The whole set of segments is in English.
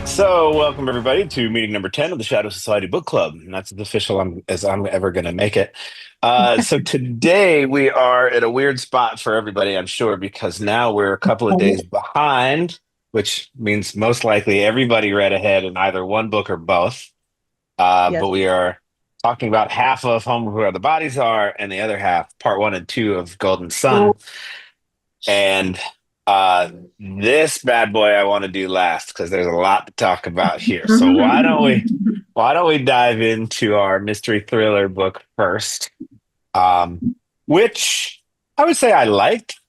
So, welcome everybody to meeting number 10 of the Shadow Society Book Club. And that's as official as I'm ever going to make it. So, today we are at a weird spot for everybody, I'm sure, because now we're a couple of days behind, which means most likely everybody read ahead in either one book or both. But Yes. we are talking about half of Home Where the Bodies Are and the other half, part one and two of Golden Sun. And uh, this bad boy I want to do last because there's a lot to talk about here. So why don't we dive into our mystery thriller book first? Um, which I would say I liked.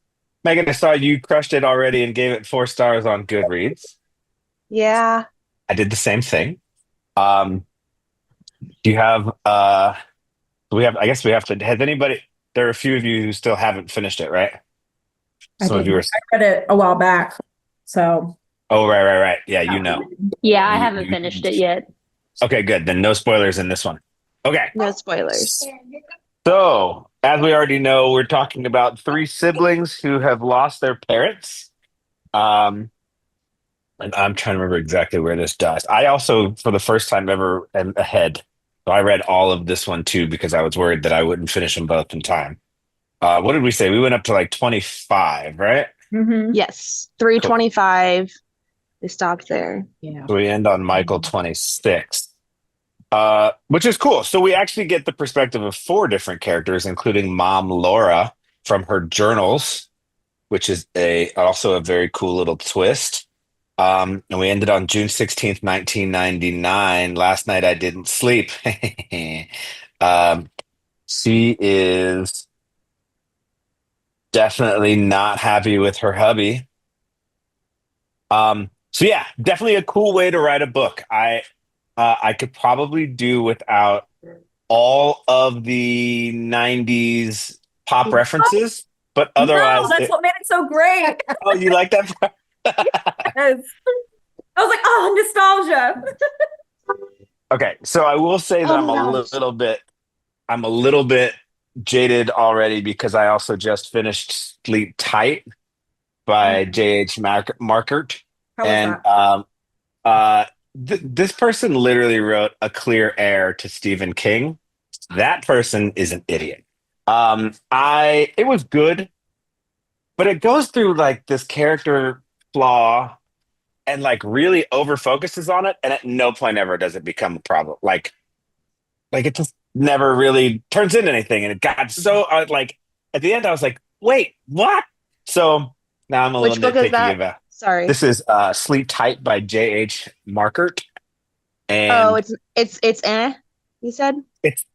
Megan, I saw you crushed it already and gave it 4 stars on Goodreads. Yeah. I did the same thing. Um, do you have we have I guess we have to has anybody there are a few of you who still haven't finished it, right? I Some of did. you are I read it a while back. So, oh right. Yeah, you know. Yeah, I haven't You finished it yet. Okay, good. Then no spoilers in this one. Okay. No spoilers. So, as we already know, we're talking about three siblings who have lost their parents. Um, and I'm trying to remember exactly where this does. I also, for the first time ever, am ahead. So I read all of this one too because I was worried that I wouldn't finish them both in time. What did we say? We went up to like 25, right? Yes. Cool. 325. They stopped there. yeah. So we end on Michael 26. Which is cool. So we actually get the perspective of four different characters, including Mom Laura from her journals, which is a also a very cool little twist. And we ended on June 16th, 1999. Last night I didn't sleep. um, she is definitely not happy with her hubby. So yeah, definitely a cool way to write a book. I could probably do without all of the 90s pop references, but No, otherwise, that's what made it so great. oh, you like that part? Yes. I was like, oh, nostalgia. Okay, so I will say that Oh my gosh. I'm a little bit jaded already because I also just finished Sleep Tight by J.H. Markert. How was And that? uh, this person literally wrote A Clear Air to Stephen King. That person is an idiot. It was good, but it goes through like this character flaw and like really over focuses on it, and at no point ever does it become a problem. Like it just never really turns into anything, and it got so like at the end I was like, wait, what? So now I'm a little Which book is nitpicky that? about. Sorry. This is Sleep Tight by J.H. Markert, Oh, and it's you said?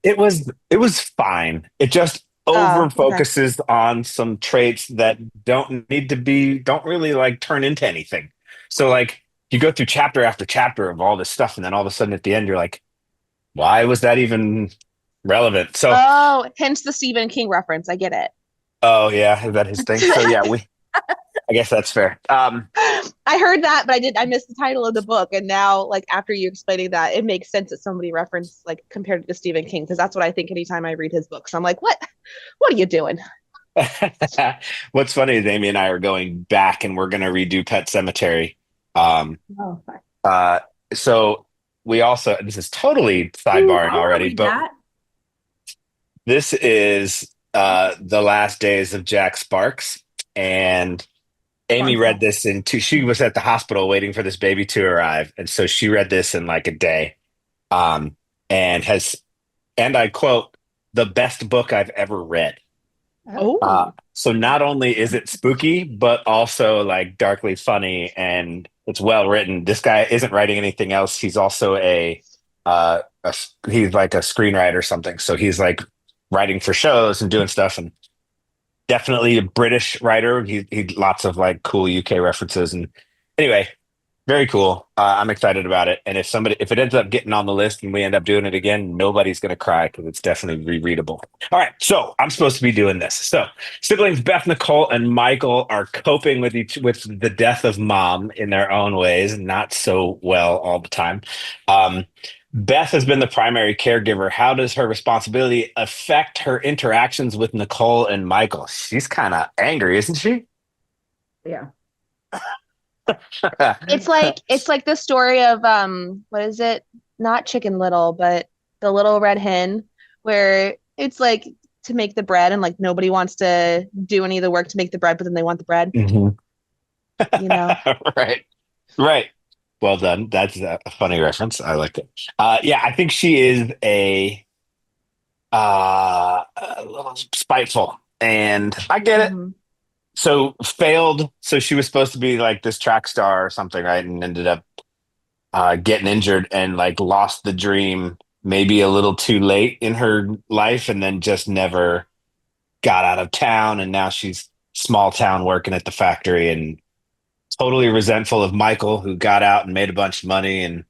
it was fine. It just over Oh, okay. focuses on some traits that don't really like turn into anything. So like you go through chapter after chapter of all this stuff, and then all of a sudden at the end you're like, why was that even relevant? So Oh, hence the Stephen King reference. I get it. oh yeah, is that his thing? So yeah, we I guess that's fair. I heard that, but I missed the title of the book. And now, like after you explaining that, it makes sense that somebody referenced like compared to Stephen King, because that's what I think anytime I read his books. I'm like, what are you doing? What's funny is Amy and I are going back and we're gonna redo Pet Cemetery. Um, Oh, fine. uh, so we also this is totally Ooh, I sidebarring want to already, read but that. this is the last days of Jack Sparks, and Amy Fun read fact. this in two. She was at the hospital waiting for this baby to arrive, and so she read this in like a day, um, and and I quote, the best book I've ever read. Oh, So not only is it spooky, but also like darkly funny, and it's well written. This guy isn't writing anything else. He's also he's like a screenwriter or something. So he's like writing for shows and doing stuff, and definitely a British writer. He lots of like cool UK references, and anyway, very cool. I'm excited about it. And if it ends up getting on the list and we end up doing it again, nobody's going to cry because it's definitely rereadable. All right. So I'm supposed to be doing this. So siblings Beth, Nicole, and Michael are coping with the death of mom in their own ways, not so well all the time. Um, Beth has been the primary caregiver. How does her responsibility affect her interactions with Nicole and Michael? She's kind of angry, isn't she? Yeah. It's like the story of what is it? Not Chicken Little, but the Little Red Hen, where it's like to make the bread and like nobody wants to do any of the work to make the bread, but then they want the bread, Mhm. you know? Right. Right. Well done. That's a funny reference. I liked it. Yeah, I think she is a little spiteful, and I get it. Hmm. So failed. So she was supposed to be like this track star or something, right? And ended up getting injured and like lost the dream maybe a little too late in her life, and then just never got out of town. And now she's small town working at the factory and totally resentful of Michael, who got out and made a bunch of money and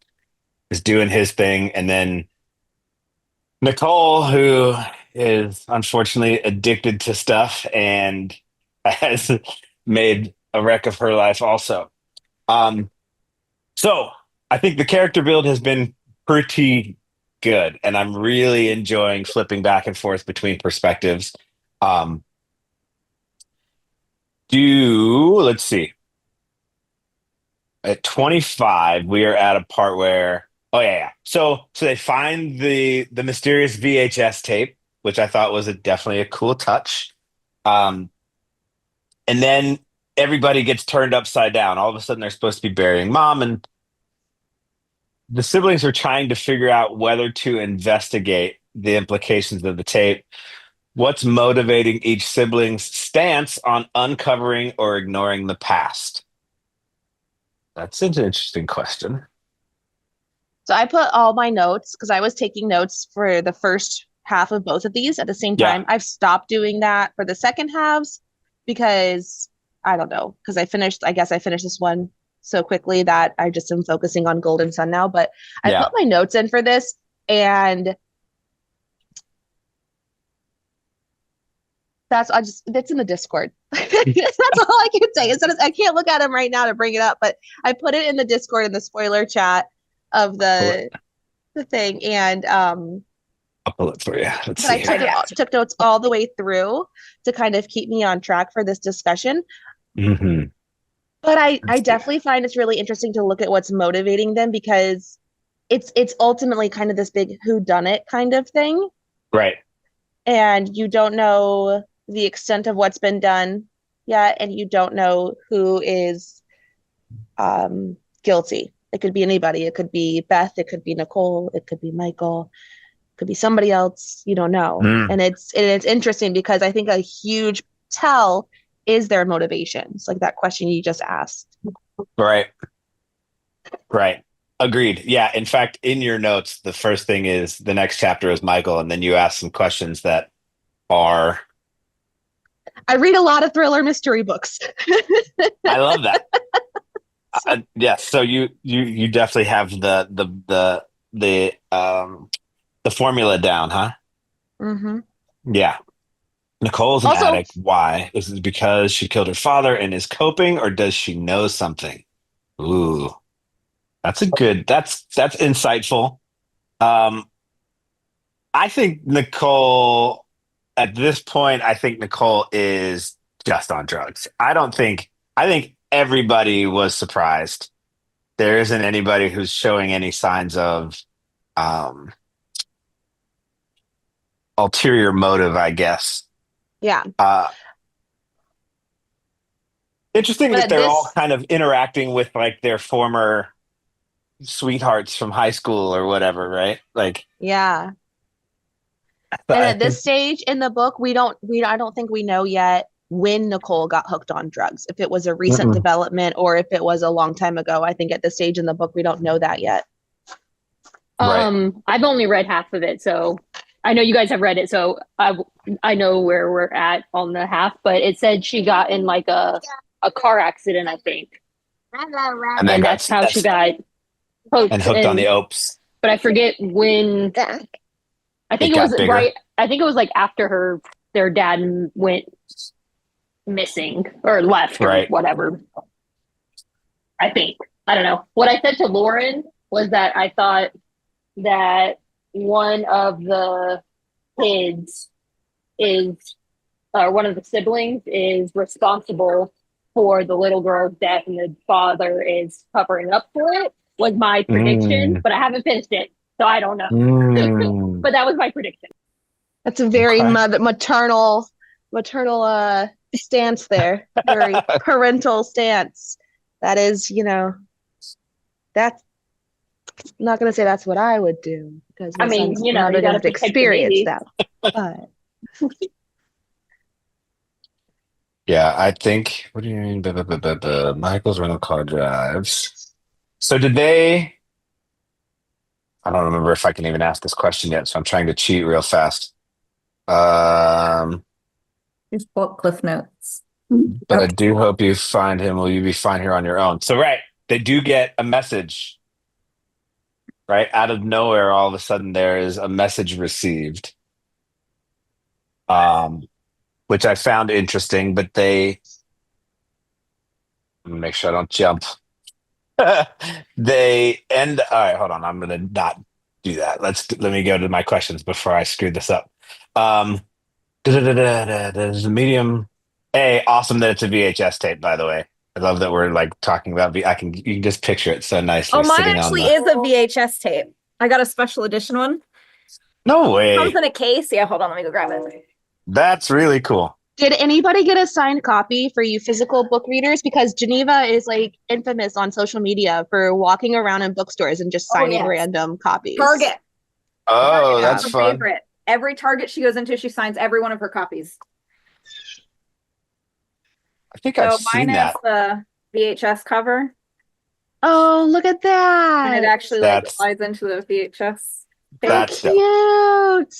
is doing his thing. And then Nicole, who is unfortunately addicted to stuff and has made a wreck of her life also. Um, so I think the character build has been pretty good, and I'm really enjoying flipping back and forth between perspectives. Um, let's see. At 25, we are at a part where, oh yeah, yeah. So they find the mysterious VHS tape, which I thought was definitely a cool touch. Um, and then everybody gets turned upside down. All of a sudden, they're supposed to be burying mom, and the siblings are trying to figure out whether to investigate the implications of the tape. What's motivating each sibling's stance on uncovering or ignoring the past? That's an interesting question. So I put all my notes because I was taking notes for the first half of both of these at the same Yeah, time. I've stopped doing that for the second halves because I don't know, because I guess I finished this one so quickly that I just am focusing on Golden Sun now. But I put yeah. my notes in for this, and that's in the Discord. That's all I can say. I can't look at them right now to bring it up, but I put it in the Discord in the spoiler chat of the thing, and I'll pull it for you. Let's but I see took here. took notes all the way through to kind of keep me on track for this discussion. Hmm. But I Let's see. definitely find it's really interesting to look at what's motivating them because it's ultimately kind of this big who done it kind of thing, Right. and you don't know the extent of what's been done yet, and you don't know who is guilty. It could be anybody. It could be Beth. It could be Nicole. It could be Michael. It could be somebody else. You don't know. Mm, And it's interesting because I think a huge tell is their motivations, like that question you just asked. right. Right. Agreed. Yeah. In fact, in your notes, the first thing is the next chapter is Michael, and then you ask some questions that are. I read a lot of thriller mystery books. I love that. Yeah. So you definitely have the formula down, huh? Hmm. Yeah. Nicole's an Also, addict. Why? Is it because she killed her father and is coping, or does she know something? Ooh, that's insightful. Um, I think Nicole, at this point, I think Nicole is just on drugs. I think everybody was surprised. There isn't anybody who's showing any signs of um, ulterior motive, I guess. yeah. Uh, Interesting But that at they're all this, kind of interacting with like their former sweethearts from high school or whatever, right? Like, yeah. And I at this think, stage in the book, I don't think we know yet when Nicole got hooked on drugs. If it was a recent mm-mm, development or if it was a long time ago. I think at this stage in the book, we don't know that yet. right. I've only read half of it, so I know you guys have read it, so I know where we're at on the half. But it said she got in like a car accident, I think, And then and that's how she got and hooked. hooked on the And opes. but I forget when. I It think it was got bigger, right. I think it was like after their dad went missing or left or right? whatever. I think. I don't know. What I said to Lauren was that I thought that one of the kids is, or one of the siblings is responsible for the little girl's death and the father is covering up for it was my prediction, Mm, but I haven't finished it, so I don't know. mm. But that was my prediction. That's a very Okay. maternal stance there. Very parental stance. That is, that's I'm not gonna say that's what I would do because I my mean, son's you never got to gonna protect the experience baby. that. But Yeah, I think. What do you mean? Michael's rental car drives. So did they? I don't remember if I can even ask this question yet, so I'm trying to cheat real fast. Um, Just pull up Cliff Notes. but Oh, I do hope you find him. Will you be fine here on your own? So, right, they do get a message, right? Out of nowhere, all of a sudden, there is a message received, um, which I found interesting, but let me make sure I don't jump. They end. All right, hold on. I'm gonna not do that. Let me go to my questions before I screw this up. Um, There's a medium. Awesome that it's a VHS tape, by the way. I love that we're like talking about you can just picture it so nicely oh, mine sitting on actually the. is a VHS tape. I got a special edition one. No Comes way. in a case. Yeah, hold on, let me go grab it. That's really cool. did anybody get a signed copy for you physical book readers? Because Geneva is like infamous on social media for walking around in bookstores and just Oh signing yes. random copies. Target. Oh, Target is that's her fun. favorite. Every Target she goes into, she signs every one of her copies. I think I've So mine seen is that. the VHS cover, Oh, look at and it that. actually like That's slides into the VHS How tape. that's dope. cute.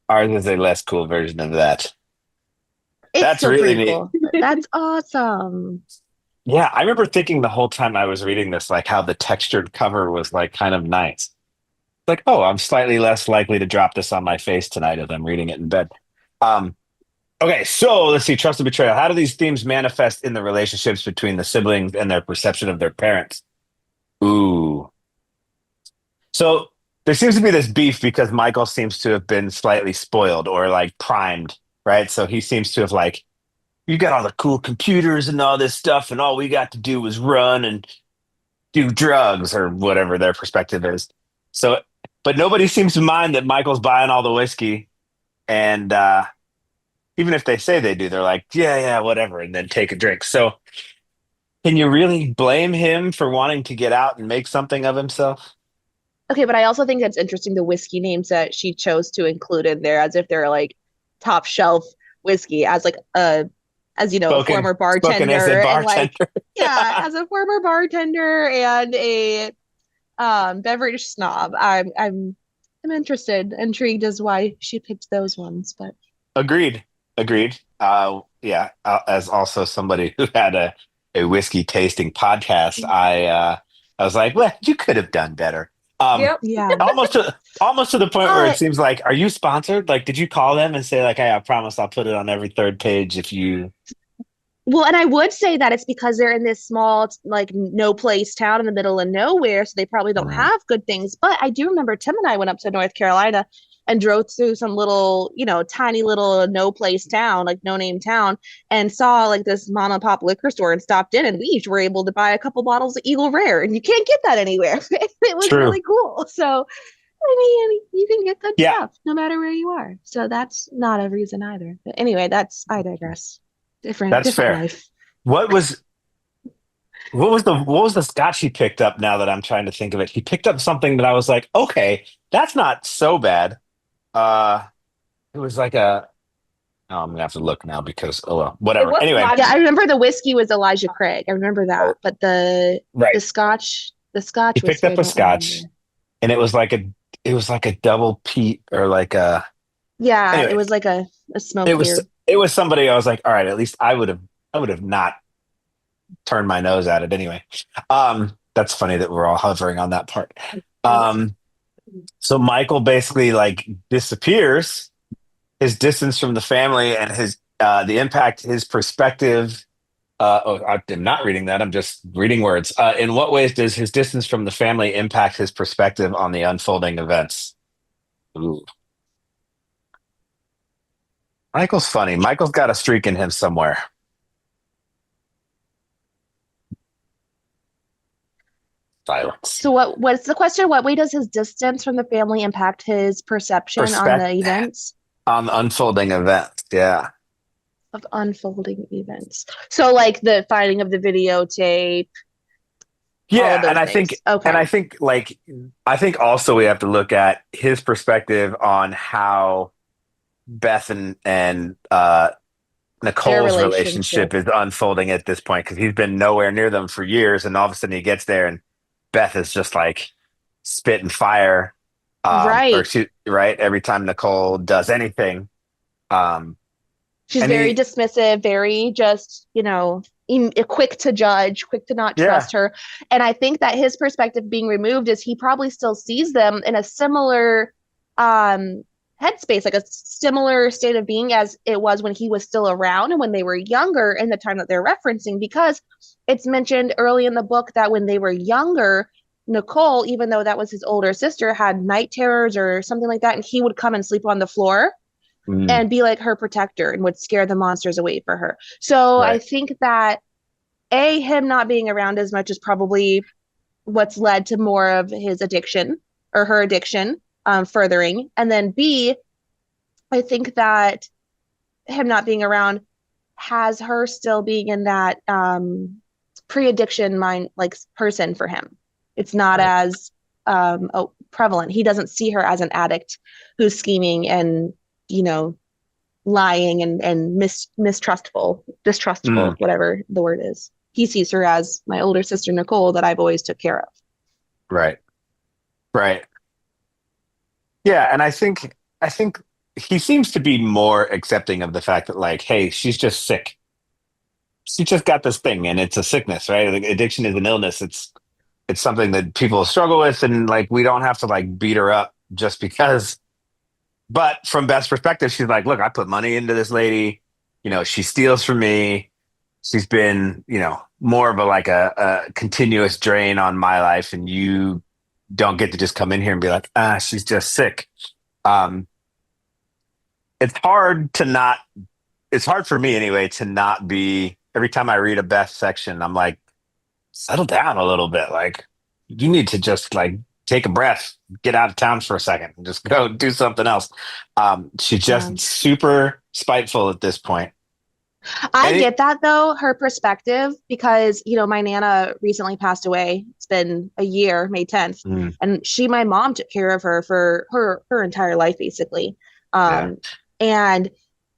Ours is a less cool version of that. It's That's still really pretty neat. cool. That's awesome. Yeah, I remember thinking the whole time I was reading this, like how the textured cover was like kind of nice. Like, oh, I'm slightly less likely to drop this on my face tonight as I'm reading it in bed. Um, okay, so let's see, trust and betrayal. How do these themes manifest in the relationships between the siblings and their perception of their parents? Ooh. So there seems to be this beef because Michael seems to have been slightly spoiled or like primed, right? So he seems to have like, you got all the cool computers and all this stuff, and all we got to do was run and do drugs or whatever their perspective is. So, but nobody seems to mind that Michael's buying all the whiskey. And even if they say they do, they're like, yeah, yeah, whatever, and then take a drink. So, can you really blame him for wanting to get out and make something of himself? Okay, but I also think that's interesting the whiskey names that she chose to include in there as if they're like top shelf whiskey as like a Spoken, former spoken as a bartender and like bartender. yeah, as a former bartender and a beverage snob. I'm interested, intrigued as why she picked those ones, but Agreed. Agreed. Yeah. As also somebody who had a whiskey tasting podcast, I was like, well, you could have done better. Um, Yep. yeah. almost to the point where it But seems like, are you sponsored? Like, did you call them and say like, hey, I promise I'll put it on every third page if you. well, and I would say that it's because they're in this small, like, no place town in the middle of nowhere, so they probably don't Mm, have good things. But I do remember Tim and I went up to North Carolina and drove through some little, tiny little no place town, like no name town, and saw like this mom and pop liquor store and stopped in, and we each were able to buy a couple bottles of Eagle Rare, and you can't get that anywhere. It was true. really cool. So, I mean, you can get good Yeah, stuff no matter where you are. So that's not a reason either. But anyway, I digress. Different, that's different fair. life. What was what was the scotch he picked up now that I'm trying to think of it? He picked up something that I was like, okay, that's not so bad. Uh it was like a oh, I'm gonna have to look now because oh well, It whatever. was Anyway, Yeah, I remember the whiskey was Elijah Craig. I remember that, but right. the He Scotch picked whiskey, I up a don't scotch remember. and it was like a double peat or like a Yeah, it anyway, was like a it was smokier. it was somebody I was like, all right, at least I would have not turned my nose at it anyway. That's funny that we're all hovering on that part. Um, so Michael basically like disappears, his distance from the family and his the impact his perspective I'm not reading that. I'm just reading words. In what ways does his distance from the family impact his perspective on the unfolding events? Ooh. Michael's funny. Michael's got a streak in him somewhere. Silence. So what's the question? What way does his distance from the family impact his perception on the Perspective events on the unfolding events. Yeah. of unfolding events? So like the finding of the videotape, all of Yeah, those things. and Okay. I think like I think also we have to look at his perspective on how Beth and Their Nicole's relationship. relationship is unfolding at this point because he's been nowhere near them for years, and all of a sudden he gets there, and Beth is just like spitting fire, or Right. shoot, right every time Nicole does anything, um, She's and very he, dismissive, very just, quick to judge, quick to not yeah, trust her. And I think that his perspective being removed is he probably still sees them in a similar um, headspace, like a similar state of being as it was when he was still around and when they were younger in the time that they're referencing, because it's mentioned early in the book that when they were younger, Nicole, even though that was his older sister, had night terrors or something like that, and he would come and sleep on the floor mm, and be like her protector and would scare the monsters away for her. So I right, think that him not being around as much is probably what's led to more of his addiction or her addiction furthering. And then B, I think that him not being around has her still being in that pre-addiction mind like person for him. It's not right, as prevalent. He doesn't see her as an addict who's scheming and you know lying and distrustful, mm, whatever the word is. He sees her as my older sister Nicole that I've always took care of. right, right. Yeah, and I think he seems to be more accepting of the fact that like, hey, she's just sick. She just got this thing, and it's a sickness, right? Like, addiction is an illness. It's something that people struggle with, and like we don't have to like beat her up just because. But from Beth's perspective, she's like, look, I put money into this lady. She steals from me. She's been, more of a like a continuous drain on my life, and you don't get to just come in here and be like, she's just sick. Um, it's hard to not. It's hard for me anyway to not be. Every time I read a Beth section, I'm like, settle down a little bit. Like, you need to just like take a breath, get out of town for a second, and just go do something else. She's Yeah. just super spiteful at this point. I And get that though, her perspective, because my Nana recently passed away. It's been a year, May 10th. mm, And my mom took care of her for her entire life, basically. yeah, And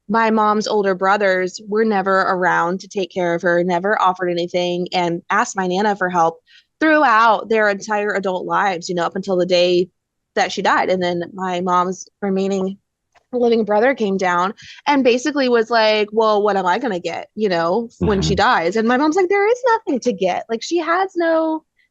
my mom's older brothers were never around to take care of her, never offered anything, and asked my Nana for help throughout their entire adult lives, up until the day that she died. And then my mom's remaining living brother came down and basically was like, well, what am I going to get, when she mhm, dies? And my mom's like, there is nothing to get. Like,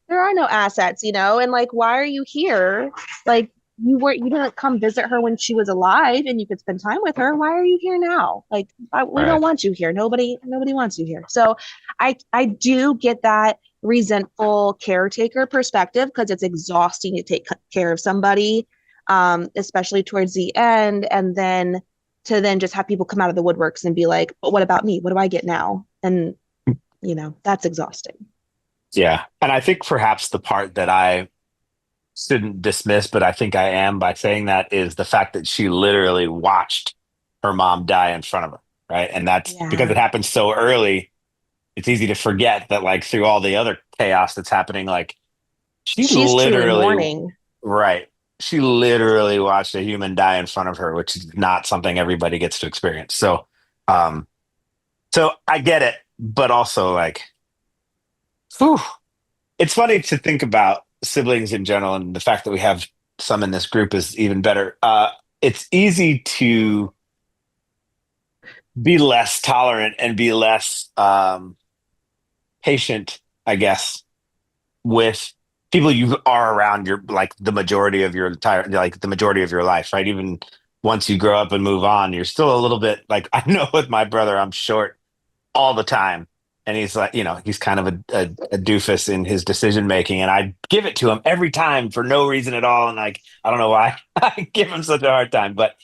there are no assets, and like, why are you here? Like, you didn't come visit her when she was alive and you could spend time with her. Why are you here now? Like, we don't right, want you here. Nobody wants you here. So I do get that resentful caretaker perspective because it's exhausting to take care of somebody, especially towards the end, and then to then just have people come out of the woodworks and be like, but what about me? What do I get now? And that's exhausting. yeah. And I think perhaps the part that I shouldn't dismiss, but I think I am by saying that is the fact that she literally watched her mom die in front of her, right? And that's because Yeah. it happened so early. It's easy to forget that, like, through all the other chaos that's happening, like, she She's truly literally, mourning. right, she literally watched a human die in front of her, which is not something everybody gets to experience. Um, so I get it, but also, like, whew, it's funny to think about siblings in general, and the fact that we have some in this group is even better. It's easy to be less tolerant and be less patient, I guess, with people you are around your like the majority of your entire like the majority of your life, right? Even once you grow up and move on, you're still a little bit like I know with my brother, I'm short all the time. And he's like, he's kind of a doofus in his decision making. And I give it to him every time for no reason at all. And like, I don't know why I give him such a hard time. But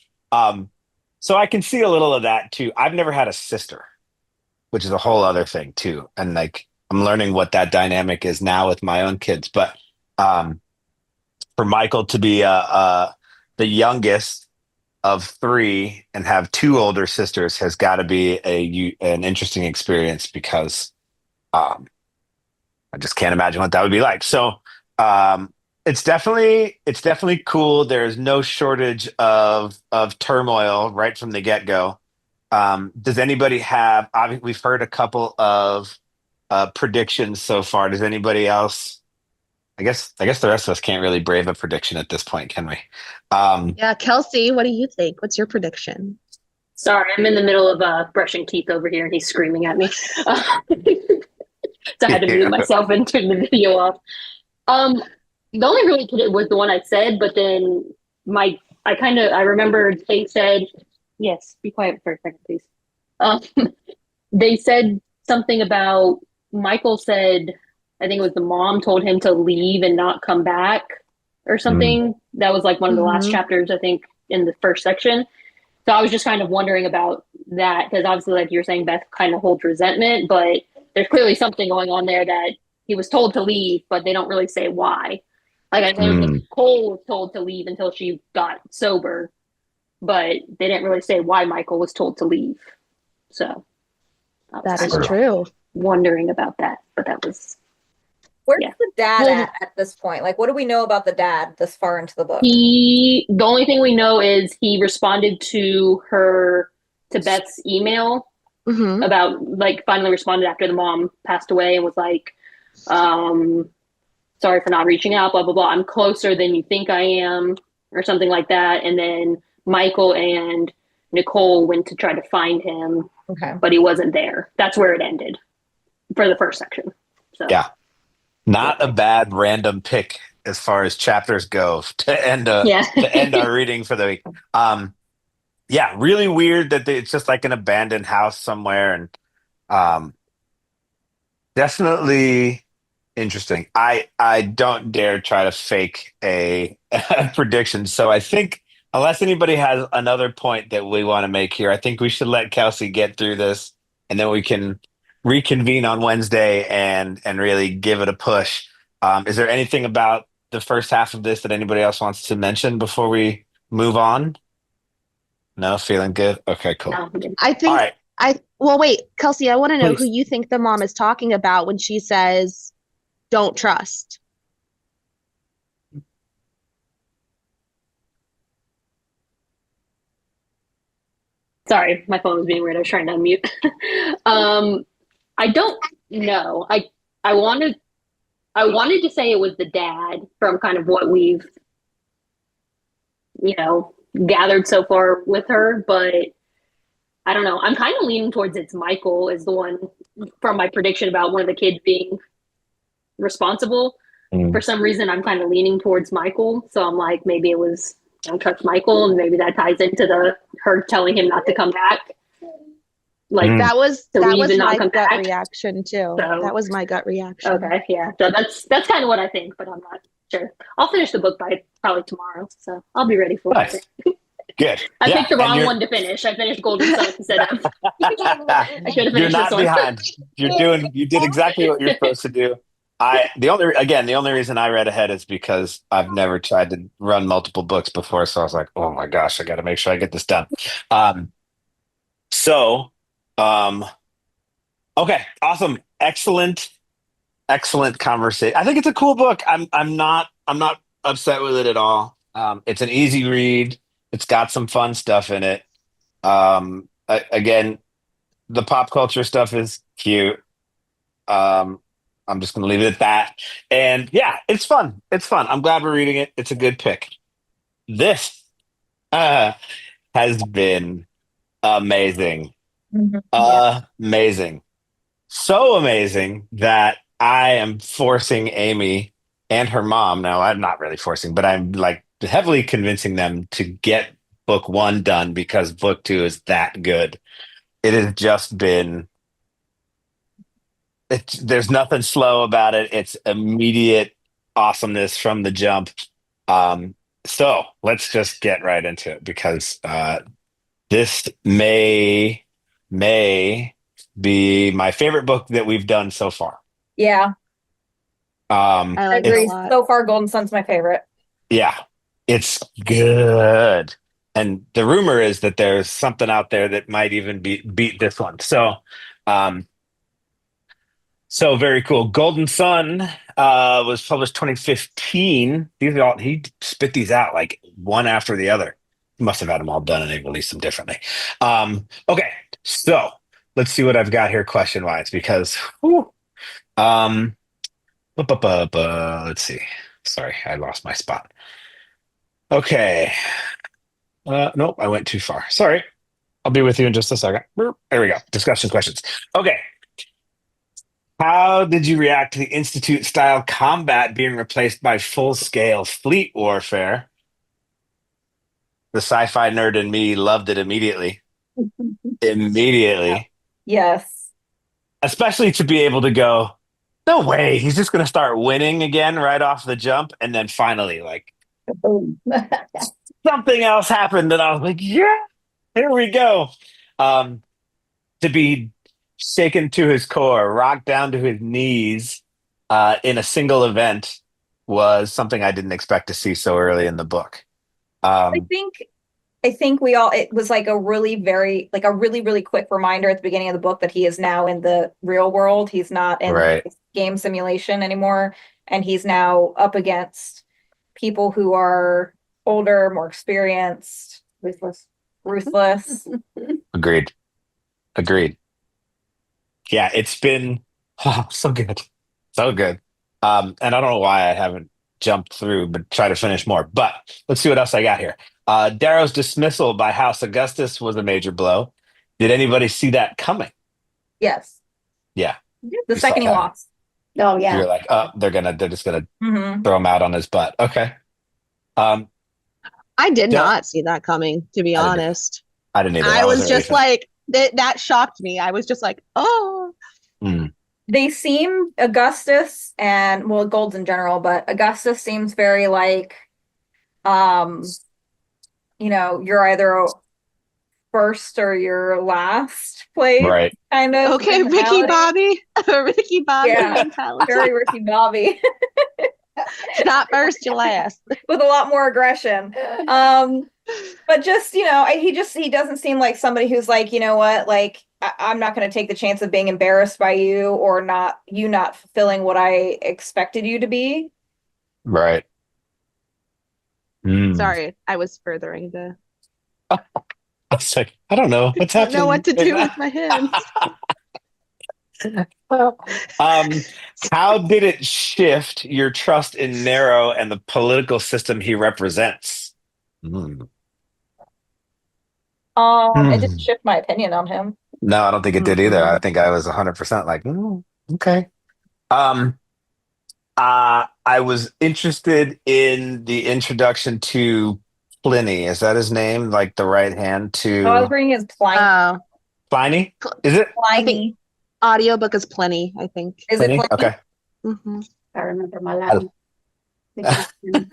so I can see a little of that too. I've never had a sister, which is a whole other thing too. And like, I'm learning what that dynamic is now with my own kids. But Um, for Michael to be the youngest of three and have two older sisters has got to be an interesting experience because um, I just can't imagine what that would be like. So um, it's definitely cool. There's no shortage of turmoil right from the get go. Does anybody have? We've heard a couple of predictions so far. Does anybody else? I guess the rest of us can't really brave a prediction at this point, can we? Um, Yeah, Kelsey, what do you think? What's your prediction? Sorry, I'm in the middle of brushing teeth over here, and he's screaming at me. So I had to mute myself and turn the video off. Um, the only really kid was the one I said, but then I remember they said, yes, be quiet for a second, please. Um, they said something about Michael said, I think it was the mom told him to leave and not come back or mm, something. That was like one of the last Hmm. chapters, I think, in the first section. So I was just kind of wondering about that because obviously, like you're saying, Beth kind of holds resentment, but there's clearly something going on there that he was told to leave, but they don't really say why. Like I know mm, Nicole was told to leave until she got sober, but they didn't really say why Michael was told to leave. So I was That kind is of true. true. wondering about that, but that was Where's yeah. the dad Well, at this point? Like, what do we know about the dad this far into the book? the only thing we know is he responded to Beth's email Hmm. about like finally responded after the mom passed away and was like, um, sorry for not reaching out, blah blah blah. I'm closer than you think I am, or something like that. And then Michael and Nicole went to try to find him, Okay. but he wasn't there. That's where it ended for the first section. So Yeah, not a bad random pick as far as chapters go yeah. to end our reading for the week. Um, yeah, really weird that it's just like an abandoned house somewhere, and um, definitely interesting. I don't dare try to fake a prediction. So I think unless anybody has another point that we want to make here, I think we should let Kelsey get through this, and then we can reconvene on Wednesday and really give it a push. Is there anything about the first half of this that anybody else wants to mention before we move on? No, feeling good. Okay, cool. No, I All think right, well, wait, Kelsey, I want to know who please. you think the mom is talking about when she says, don't trust. sorry, my phone was being weird. I was trying to unmute. um, I don't know. I wanted I wanted to say it was the dad from kind of what we've you know gathered so far with her, but I don't know. I'm kind of leaning towards it's Michael is the one from my prediction about one of the kids being responsible. For Mm, some reason, I'm kind of leaning towards Michael, so I'm like maybe it was don't trust Michael, and maybe that ties into the her telling him not to come back, like mm. to That leave was and not my come gut back. reaction too. That So was my gut reaction. okay, yeah. So that's kind of what I think, but I'm not sure. I'll finish the book by probably tomorrow, so I'll be ready for Nice. it. Good. I Yeah, picked the and wrong one to finish. I finished Golden Sun instead of. I should have you're finished this not one. behind. You did exactly what you're supposed to do. The only reason I read ahead is because I've never tried to run multiple books before, so I was like, oh my gosh, I got to make sure I get this done. Um, so, um, okay, awesome, excellent conversation. I think it's a cool book. I'm not upset with it at all. It's an easy read. It's got some fun stuff in it. Again, the pop culture stuff is cute. Um, I'm just gonna leave it at that. And yeah, it's fun. It's fun. I'm glad we're reading it. It's a good pick. This uh, has been amazing. Mhm. Yeah. Amazing. So amazing that I am forcing Amy and her mom. Now, I'm not really forcing, but I'm like heavily convincing them to get book one done because book two is that good. It has just been there's nothing slow about it. It's immediate awesomeness from the jump. Um, so let's just get right into it because this may be my favorite book that we've done so far. Yeah. I I like it a agree. lot. So far, Golden Sun's my favorite. Yeah, it's good. And the rumor is that there's something out there that might even beat this one. Um, so very cool. Golden Sun was published 2015. These are all he spit these out like one after the other. He must have had them all done and they released them differently. Okay, so let's see what I've got here question wise because whew, um, let's see. Sorry, I lost my spot. Okay. Nope, I went too far. Sorry. I'll be with you in just a second. There we go. Discussion questions. Okay. How did you react to the Institute style combat being replaced by full scale fleet warfare? The sci fi nerd in me loved it immediately. Immediately. Yes. Especially to be able to go, no way, he's just going to start winning again right off the jump. And then finally, like, something else happened. And I was like, yeah, here we go. Um, to be shaken to his core, rocked down to his knees in a single event was something I didn't expect to see so early in the book. I think I think we all it was like a really quick reminder at the beginning of the book that he is now in the real world. He's not in Right. game simulation anymore, and he's now up against people who are older, more experienced, ruthless. Agreed. Agreed. Yeah, it's been so good. So good. And I don't know why I haven't jumped through, but try to finish more. But let's see what else I got here. Darrow's dismissal by House Augustus was a major blow. Did anybody see that coming? Yes. Yeah. The You second he saw that. lost. Oh You're yeah. like, oh, they're just gonna Mm-hmm. throw him out on his butt. Okay. Um, I did yeah, not see that coming, to be I didn't. honest. I didn't either. I That was wasn't really just fun. like that shocked me. I was just like, oh, Mm, They seem Augustus and well, Gold's in general, but Augustus seems very like, um, you're either first or your last place right. kind of okay, Ricky mentality. Bobby. Ricky Bobby Yeah. mentality. Very Ricky Bobby Not first, you last. with a lot more aggression. But just, he doesn't seem like somebody who's like, you know what, like I'm not going to take the chance of being embarrassed by you or not fulfilling what I expected you to be. Right. Mm. Sorry, I was furthering the. I was like, I don't know what's I don't know happening what to right do now. with my hands. Um, how did it shift your trust in Nero and the political system he represents? Mm. It didn't Hmm. shift my opinion on him. No, I don't think it did either. I think I was 100% like, okay. Um, I was interested in the introduction to Pliny. Is that his name? Like the right hand Oh, I was to reading his Pliny. Oh, Pliny? Is it I think audiobook is plenty, I think. Is it Pliny? Pliny? Okay. Mm-hmm. I remember my I- Latin.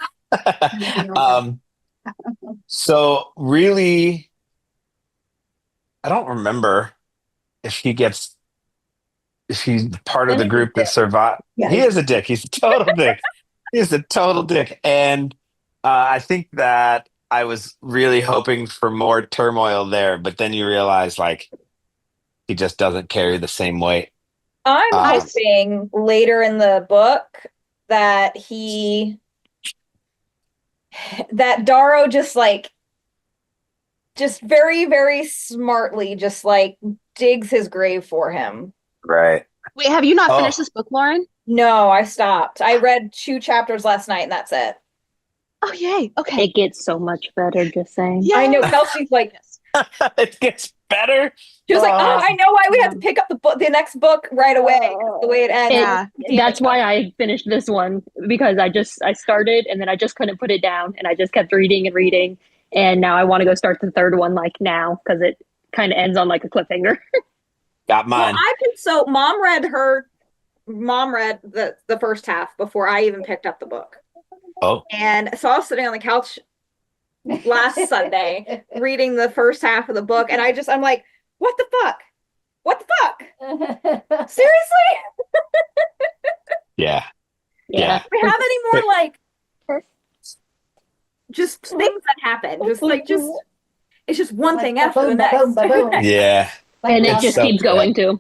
um, so really, I don't remember if he gets if he's part of the Pliny's a group that dick. survived. Yeah, He is a dick. He's a total dick. He's a total dick. And I think that I was really hoping for more turmoil there, but then you realize like he just doesn't carry the same weight. I'm Um, hoping later in the book that Darrow just very, very smartly just like digs his grave for him. right. Wait, have you not Oh. finished this book, Lauren? No, I stopped. I read 2 chapters last night and that's it. Oh, yay. Okay. It gets so much better, just saying. Yeah. I know Kelsey's like, It gets better. she was like, oh, I know why we have to Yeah. pick up the next book right away. 'Cause the way it ends. Yeah. That's why I finished this one because I started and then I just couldn't put it down and I just kept reading and reading and now I want to go start the third one like now because it kind of ends on like a cliffhanger. Got Well, mine. mom read the first half before I even picked up the book. Oh, And so I was sitting on the couch last Sunday reading the first half of the book and I'm like, what the fuck? What the fuck? Seriously? yeah. Yeah. Do we have any more like just things that happen? Just it's just one thing after the next. Yeah. And it It's just so keeps good. going too.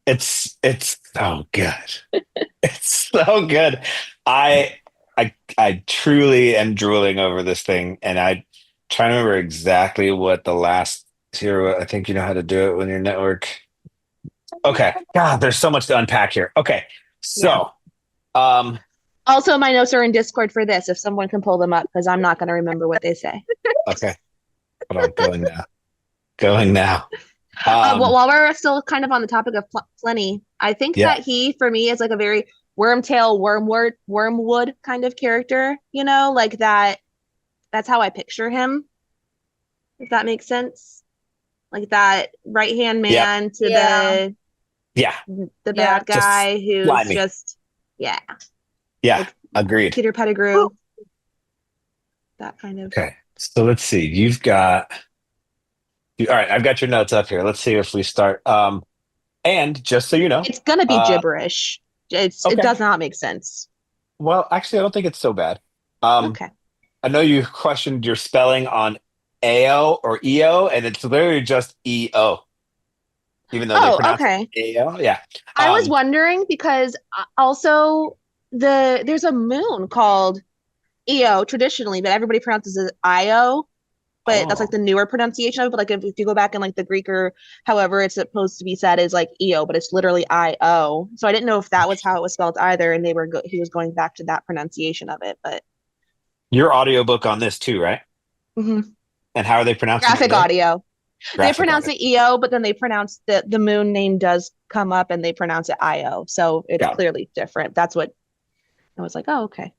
It's so good. It's so good. I truly am drooling over this thing, and I trying to remember exactly what the last here. I think you know how to do it when your network. Okay. God, there's so much to unpack here. Okay. So, um, Also, my notes are in Discord for this, if someone can pull them up, because I'm not going to remember what they say. okay. Hold on, going now. Going now. Well, while we're still kind of on the topic of Plenty, I think Yeah. that he, for me, is like a very wormwood kind of character, you know, like that. That's how I picture him, if that makes sense. Like that right-hand Yep. man to Yeah. Yeah. the Yeah. bad guy who's slimy. just, yeah, Yeah. like Agreed. Peter Pettigrew, that kind of. Okay. So let's see. You've got all right, I've got your notes up here. Let's see if we start. And just so you know, It's gonna be uh, gibberish. It okay. does not make sense. Well, actually, I don't think it's so bad. Um, Okay. I know you questioned your spelling on AO or EO, and it's literally just EO, even though they Oh, pronounce okay. it AO. Yeah. I was Um, wondering because also there's a moon called Io traditionally, but everybody pronounces it Io. But that's like oh, the newer pronunciation of it. But like if you go back in like the Greek or however it's supposed to be said is like Io, but it's literally I-O. So I didn't know if that was how it was spelled either, and he was going back to that pronunciation of it. But your audiobook on this too, right? Mhm. And how are they pronouncing it Graphic there? audio. They Graphic pronounce audio. it EO, but then they pronounce the moon name does come up and they pronounce it IO. So it's Yeah. clearly different. That's what I was like, oh, okay.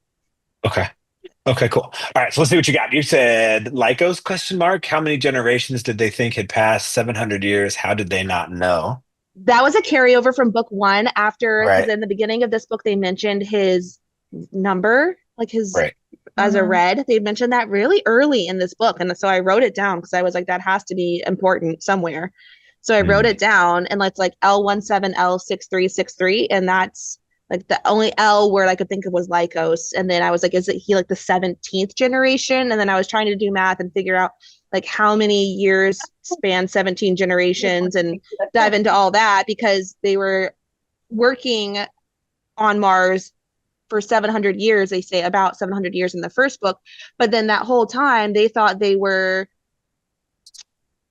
Okay. Okay, cool. All right, so let's see what you got. You said Lycos question mark. How many generations did they think had passed? 700 years. How did they not know? That was a carryover from book one after, because Right. in the beginning of this book, they mentioned his number, like his Right. as a Mhm. red. They mentioned that really early in this book. And so I wrote it down because I was like, that has to be important somewhere. So I wrote Mm. it down and it's like L17L6363. And that's like the only L word I could think of was Lycos. And then I was like, is it he like the 17th generation? And then I was trying to do math and figure out like how many years span 17 generations and dive into all that because they were working on Mars for 700 years. They say about 700 years in the first book. But then that whole time, they thought they were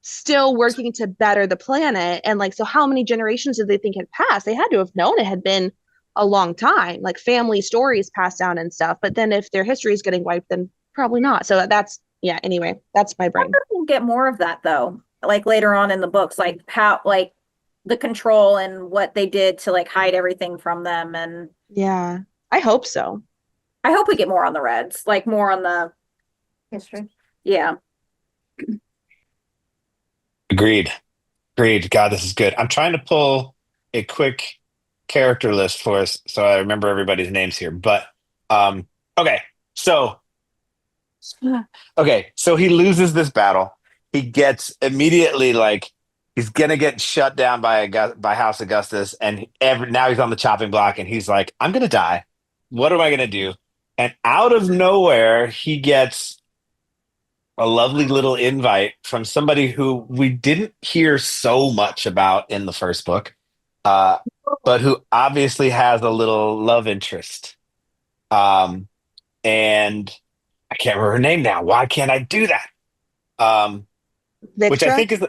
still working to better the planet. And like, so how many generations did they think had passed? They had to have known it had been a long time, like family stories passed down and stuff. But then if their history is getting wiped, then probably not. So that's, yeah, anyway, that's my I brain. wonder if we'll get more of that though. Like later on in the books, like how like the control and what they did to like hide everything from them. And Yeah, I hope so. I hope we get more on the Reds, like more on the history. Yeah. Agreed. Agreed. God, this is good. I'm trying to pull a quick character list for us so I remember everybody's names here. But okay. So so he loses this battle. He gets immediately like he's gonna get shut down by by House Augustus, and now he's on the chopping block, and he's like, "I'm gonna die. What am I gonna do?" And out of nowhere, he gets a lovely little invite from somebody who we didn't hear so much about in the first book, uh, but who obviously has a little love interest. Um, and I can't remember her name now. Why can't I do that? Um, which I Victra, think is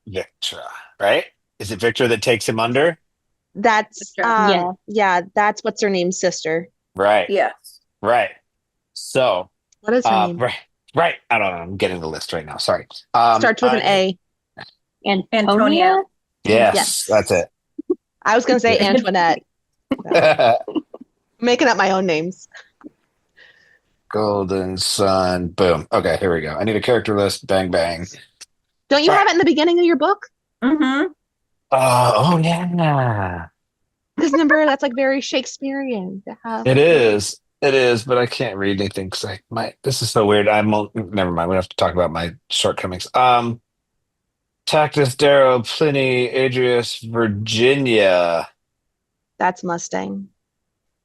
Victra, right? Is it Victra that takes him under? that's Yeah. yeah, that's what's her name's sister. Right, Yes. right. So, What is her name? right, right. I don't know. I'm getting the list right now. Sorry. Starts with an A. Antonia? Yes, Yes. that's it. I was gonna say Antoinette. So, making up my own names. Golden Sun. Boom. Okay, here we go. I need a character list. Bang, bang. Don't you All have right. it in the beginning of your book? Mm-hmm. Oh, yeah. Because remember, that's like very Shakespearean to have. It is. It is, but I can't read anything because this is so weird. Never mind. We have to talk about my shortcomings. Tactus, Darrow, Pliny, Adrius, Virginia. That's Mustang.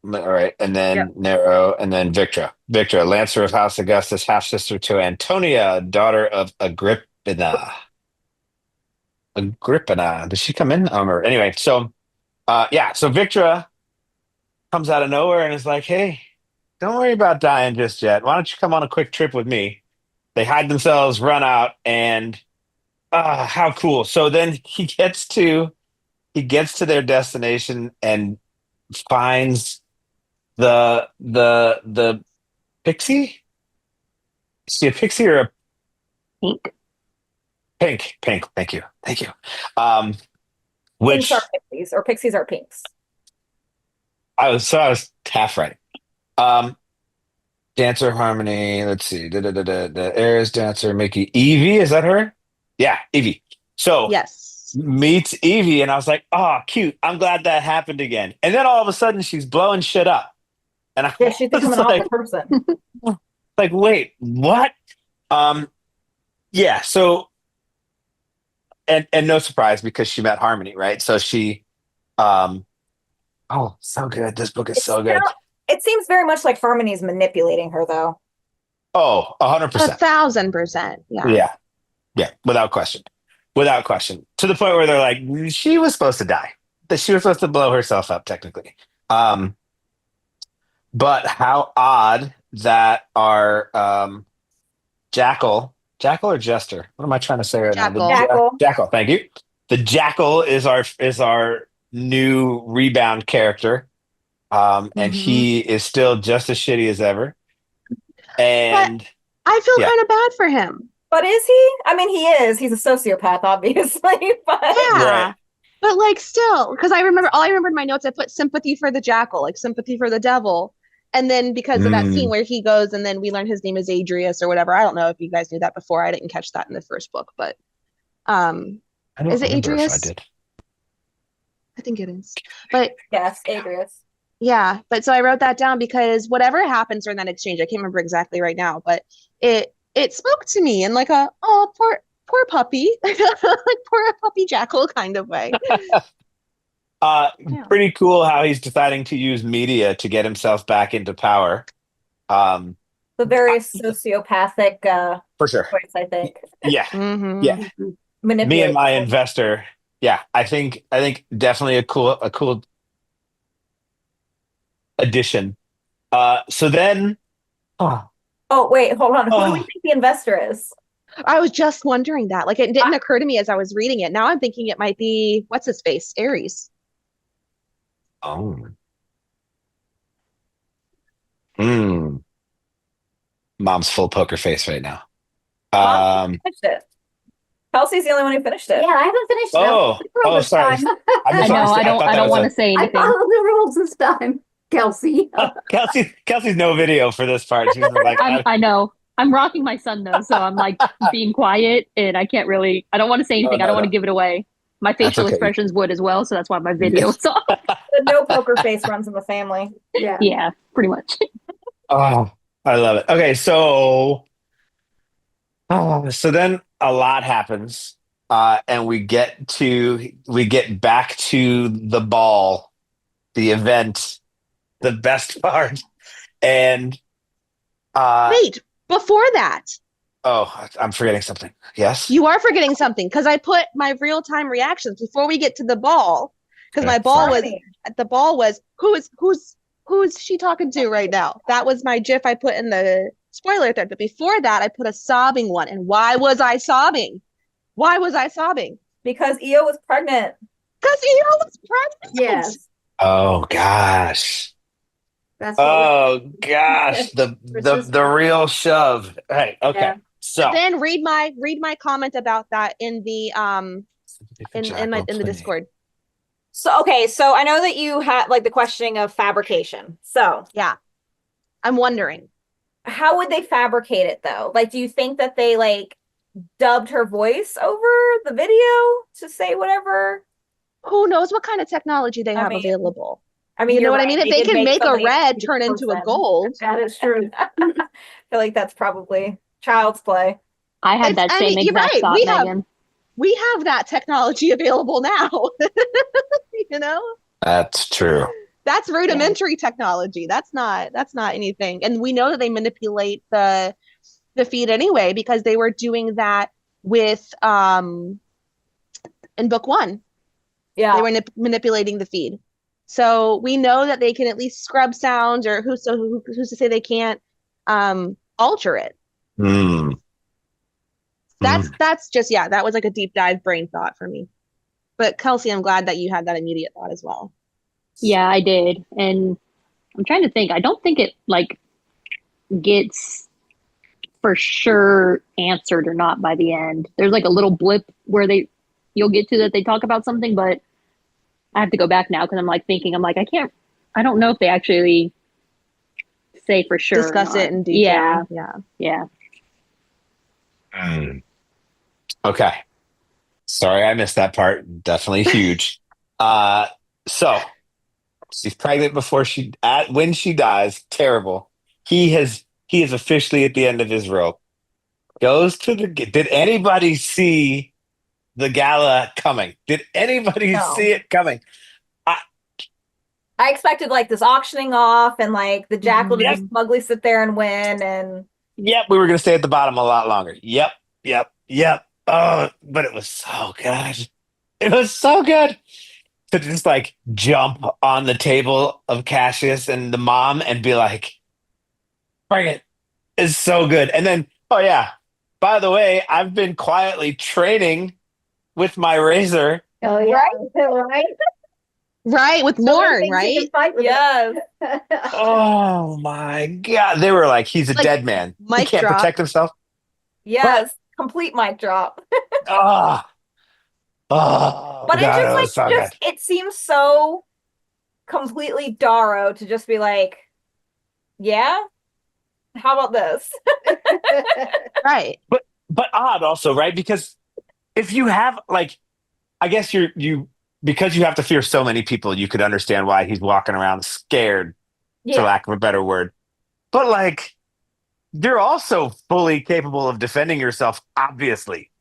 All right, and then Nero, and then Victra. Victra, Lancer of House Augustus, half sister to Antonia, daughter of Agrippina. Agrippina. Did she come in? I don't remember. Anyway, so yeah, so Victra comes out of nowhere and is like, "Hey, don't worry about dying just yet. Why don't you come on a quick trip with me?" They hide themselves, run out, and how cool. So then he gets to their destination and finds the pixie. Is she a pixie or a Pink. pink? Thank you. Um, Pinks are which pixies, or pixies are pinks. I was half right. Um, Dancer Harmony. Let's see. The Aries dancer Mickey Evie. Is that her? Yeah, Evie. So Yes. meets Evie, and I was like, "Oh, cute. I'm glad that happened again." And then all of a sudden, she's blowing shit up, and I Yeah, she's becoming was an awful person. like, "Wait, what?" Um, yeah. So, and no surprise because she met Harmony, right? So um, oh, so good. This book is It's so good. it seems very much like Harmony's manipulating her, though. Oh, 100%. 1,000%. Yeah. Yeah. Yeah, without question. Without question. To the point where they're like, she was supposed to die. That she was supposed to blow herself up, technically. Um, but how odd that our Jackal or Jester? What am I trying to say right now? Jackal. Jackal, thank you. The Jackal is our new rebound character. And Mhm. he is still just as shitty as ever. But And I feel yeah, kind of bad for him. But is he? I mean, he is. He's a sociopath, obviously. But Yeah. right. But like still, because all I remember in my notes, I put sympathy for the jackal, like sympathy for the devil. And then because of that scene Mm, where he goes and then we learn his name is Adrius or whatever. I don't know if you guys knew that before. I didn't catch that in the first book, but um I don't is it remember if I Adrius? did. I think it is. But yes, Adrius. yeah, but so I wrote that down because whatever happens during that exchange, I can't remember exactly right now, but it spoke to me in like a oh poor puppy, like poor puppy jackal kind of way. Uh, Yeah. Pretty cool how he's deciding to use media to get himself back into power. Um, The very sociopathic for sure. choice, I think. Yeah, yeah. Mm-hmm. Me and Manipulate my people. investor. Yeah, I think definitely a cool addition. So then, oh, Oh, wait, hold on. Who do we oh, think the investor is? I was just wondering that. Like it didn't I, occur to me as I was reading it. Now I'm thinking it might be what's his face? Aries. oh, mm. Mom's full poker face right now. Mom Um, finished it. Kelsey's the only one who finished it. Yeah, I haven't finished oh, the rule oh, this sorry. time. I I know. misunderstood. I I don't. thought I that don't was want to a say I anything. followed the rules this time, Kelsey. Kelsey's no video for this part. She's like, I know. I'm rocking my son though, so I'm like being quiet, and I can't really. I don't want to say oh anything. I don't no, want no, to give it away. My that's facial okay. expressions would as well, so that's why my video is off. The no poker face runs in the family. Yeah. Yeah, pretty much. Oh, I love it. Okay, so then a lot happens, and we get back to the ball, the event, the best part, and Wait, before that, oh, I'm forgetting something. Yes. you are forgetting something because I put my real-time reactions before we get to the ball. Because Okay, my ball was Harmony. the ball was who's she talking to right now? That was my GIF I put in the spoiler thread. But before that, I put a sobbing one. And why was I sobbing? Why was I sobbing? Because Io was pregnant. Because Io was pregnant. Yes. Oh gosh. That's what Oh gosh. The This the is- the real shove. Hey, okay. Yeah. So Then read my comment about that in the in the Discord. So, okay, so I know that you had like the questioning of fabrication. So, Yeah, I'm wondering. how would they fabricate it though? Like, do you think that they like dubbed her voice over the video to say whatever? Who knows what kind of technology they I have mean, available? I mean, You know you're what I right. mean? If They they did can make a somebody red into turn into a person. gold, That is true. I feel like that's probably child's play. I had that I same mean, you're exact right. thought, Megan. We have that technology available now. You know? that's true. That's rudimentary technology. That's not anything. And we know that they manipulate the feed anyway because they were doing that with in book 1. Yeah. They were manipulating the feed. So we know that they can at least scrub sounds, or who's to say they can't alter it. That's just, yeah, that was like a deep dive brain thought for me. But Kelsey, I'm glad that you had that immediate thought as well. Yeah, I did. And I'm trying to think. I don't think it like gets for sure answered or not by the end. There's like a little blip where you'll get to that they talk about something, but I have to go back now because I'm like thinking, I don't know if they actually say for sure. Discuss it in detail. Yeah. Okay. Sorry, I missed that part. Definitely huge. So she's pregnant when she dies. Terrible. He is officially at the end of his rope. Goes to did anybody see the gala coming? Did anybody see it coming? I expected like this auctioning off and like the Jack will just smugly sit there and win and yep, we were gonna stay at the bottom a lot longer. Yep. Oh, but it was so good. It was so good to just like jump on the table of Cassius and the mom and be like, bring it. It's so good. And then, oh yeah, by the way, I've been quietly training with my razor. Oh, yeah. Right. Right, with Lorne, right? yes. Oh my God. They were like, he's a dead man. He can't protect himself. Yes. Complete mic drop. Oh, but God, it just it seems so completely Darrow to just be like, yeah, how about this? Right. But odd also, right? Because if you have like, I guess because you have to fear so many people, you could understand why he's walking around scared, for lack of a better word. But like, you're also fully capable of defending yourself, obviously.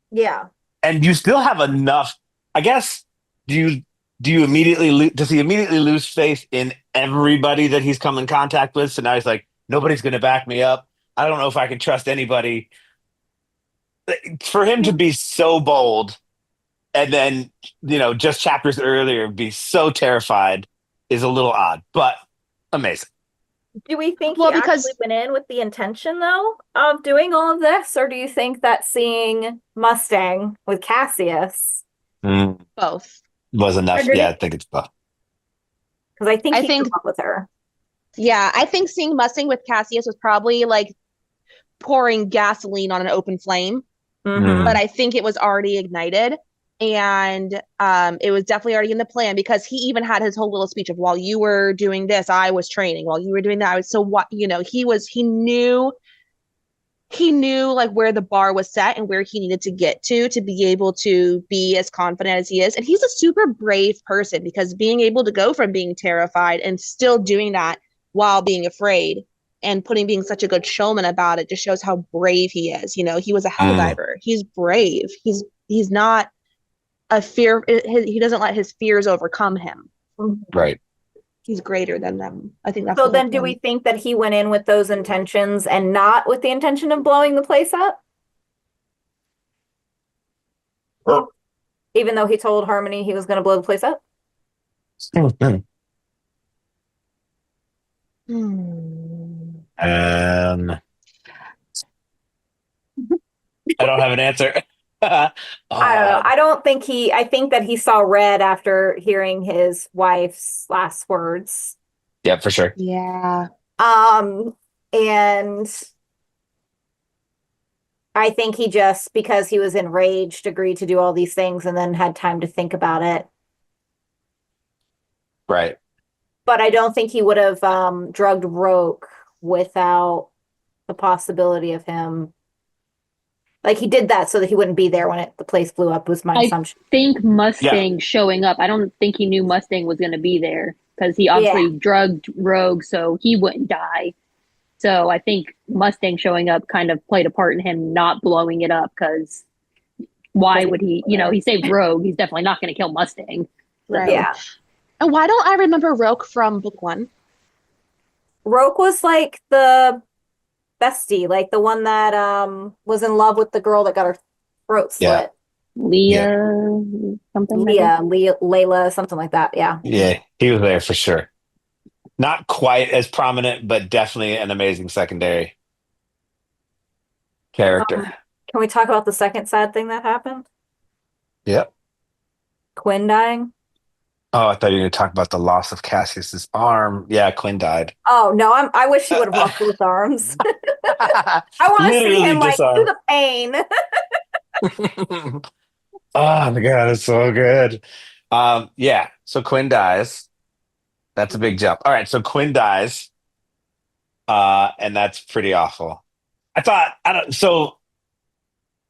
Yeah. And you still have enough, I guess, does he immediately lose faith in everybody that he's come in contact with? So now he's like, nobody's going to back me up. I don't know if I can trust anybody. For him to be so bold and then, just chapters earlier be so terrified is a little odd, but amazing. Do we think he actually went in with the intention, though, of doing all of this? Or do you think that seeing Mustang with Cassius... Both. Was enough? Yeah, I think it's both. Because I think he came up with her. Yeah, I think seeing Mustang with Cassius was probably like pouring gasoline on an open flame. But I think it was already ignited. And it was definitely already in the plan because he even had his whole little speech of, while you were doing this, I was training. While you were doing that, I was he knew like where the bar was set and where he needed to get to be able to be as confident as he is. And he's a super brave person because being able to go from being terrified and still doing that while being afraid and being such a good showman about it just shows how brave he is. He was a hell diver. He's brave. He's not a fear. He doesn't let his fears overcome him. Right. He's greater than them. I think that's so. Then, do we think that he went in with those intentions and not with the intention of blowing the place up? Even though he told Harmony he was going to blow the place up. I don't have an answer. I don't know. I think that he saw red after hearing his wife's last words. Yeah, for sure. Yeah. And I think he just, because he was enraged, agreed to do all these things and then had time to think about it. Right. But I don't think he would have drugged Roke without the possibility of him. Like, he did that so that he wouldn't be there when the place blew up, was my assumption. I think Mustang showing up, I don't think he knew Mustang was going to be there because he obviously drugged Rogue so he wouldn't die. So I think Mustang showing up kind of played a part in him not blowing it up because why would he, he saved Rogue. He's definitely not going to kill Mustang. Right. Yeah. And why don't I remember Roke from book one? Roke was like the bestie, like the one that was in love with the girl that got her throat Yeah, slit. yeah, Leah something, I think. Layla, something like that. Yeah. yeah. He was there for sure. Not quite as prominent, but definitely an amazing secondary character. Um, can we talk about the second sad thing that happened? Yep. Quinn dying. Oh, I thought you were going to talk about the loss of Cassius's arm. Yeah, Quinn died. Oh no, I wish he would have lost both arms. I want to see Literally him like through disarmed. the pain. Oh my God, it's so good. Yeah, so Quinn dies. That's a big jump. All right, so Quinn dies, and that's pretty awful.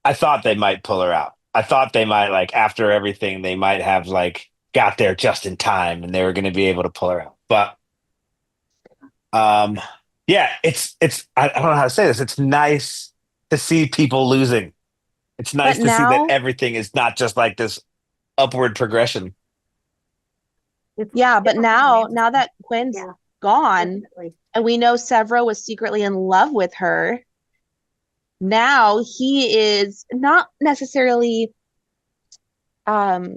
I thought they might pull her out. I thought they might like after everything, they might have like got there just in time and they were gonna be able to pull her out. But um yeah, it's I don't know how to say this. It's nice to see people losing. It's But nice to see that now, everything is not just like this upward progression. yeah, but now that Quinn's Yeah, gone definitely. and we know Severo was secretly in love with her, now he is not necessarily um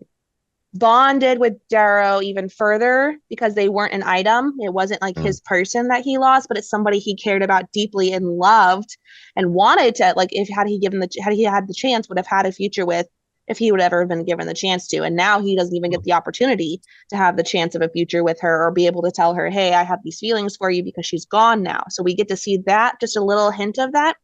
bonded with Darrow even further because they weren't an item. It wasn't like Mm. his person that he lost, but it's somebody he cared about deeply and loved and wanted to like if had he had the chance would have had a future with if he would ever have been given the chance to. And now he doesn't even get the opportunity to have the chance of a future with her or be able to tell her, hey, I have these feelings for you because she's gone now. So we get to see that, just a little hint of that.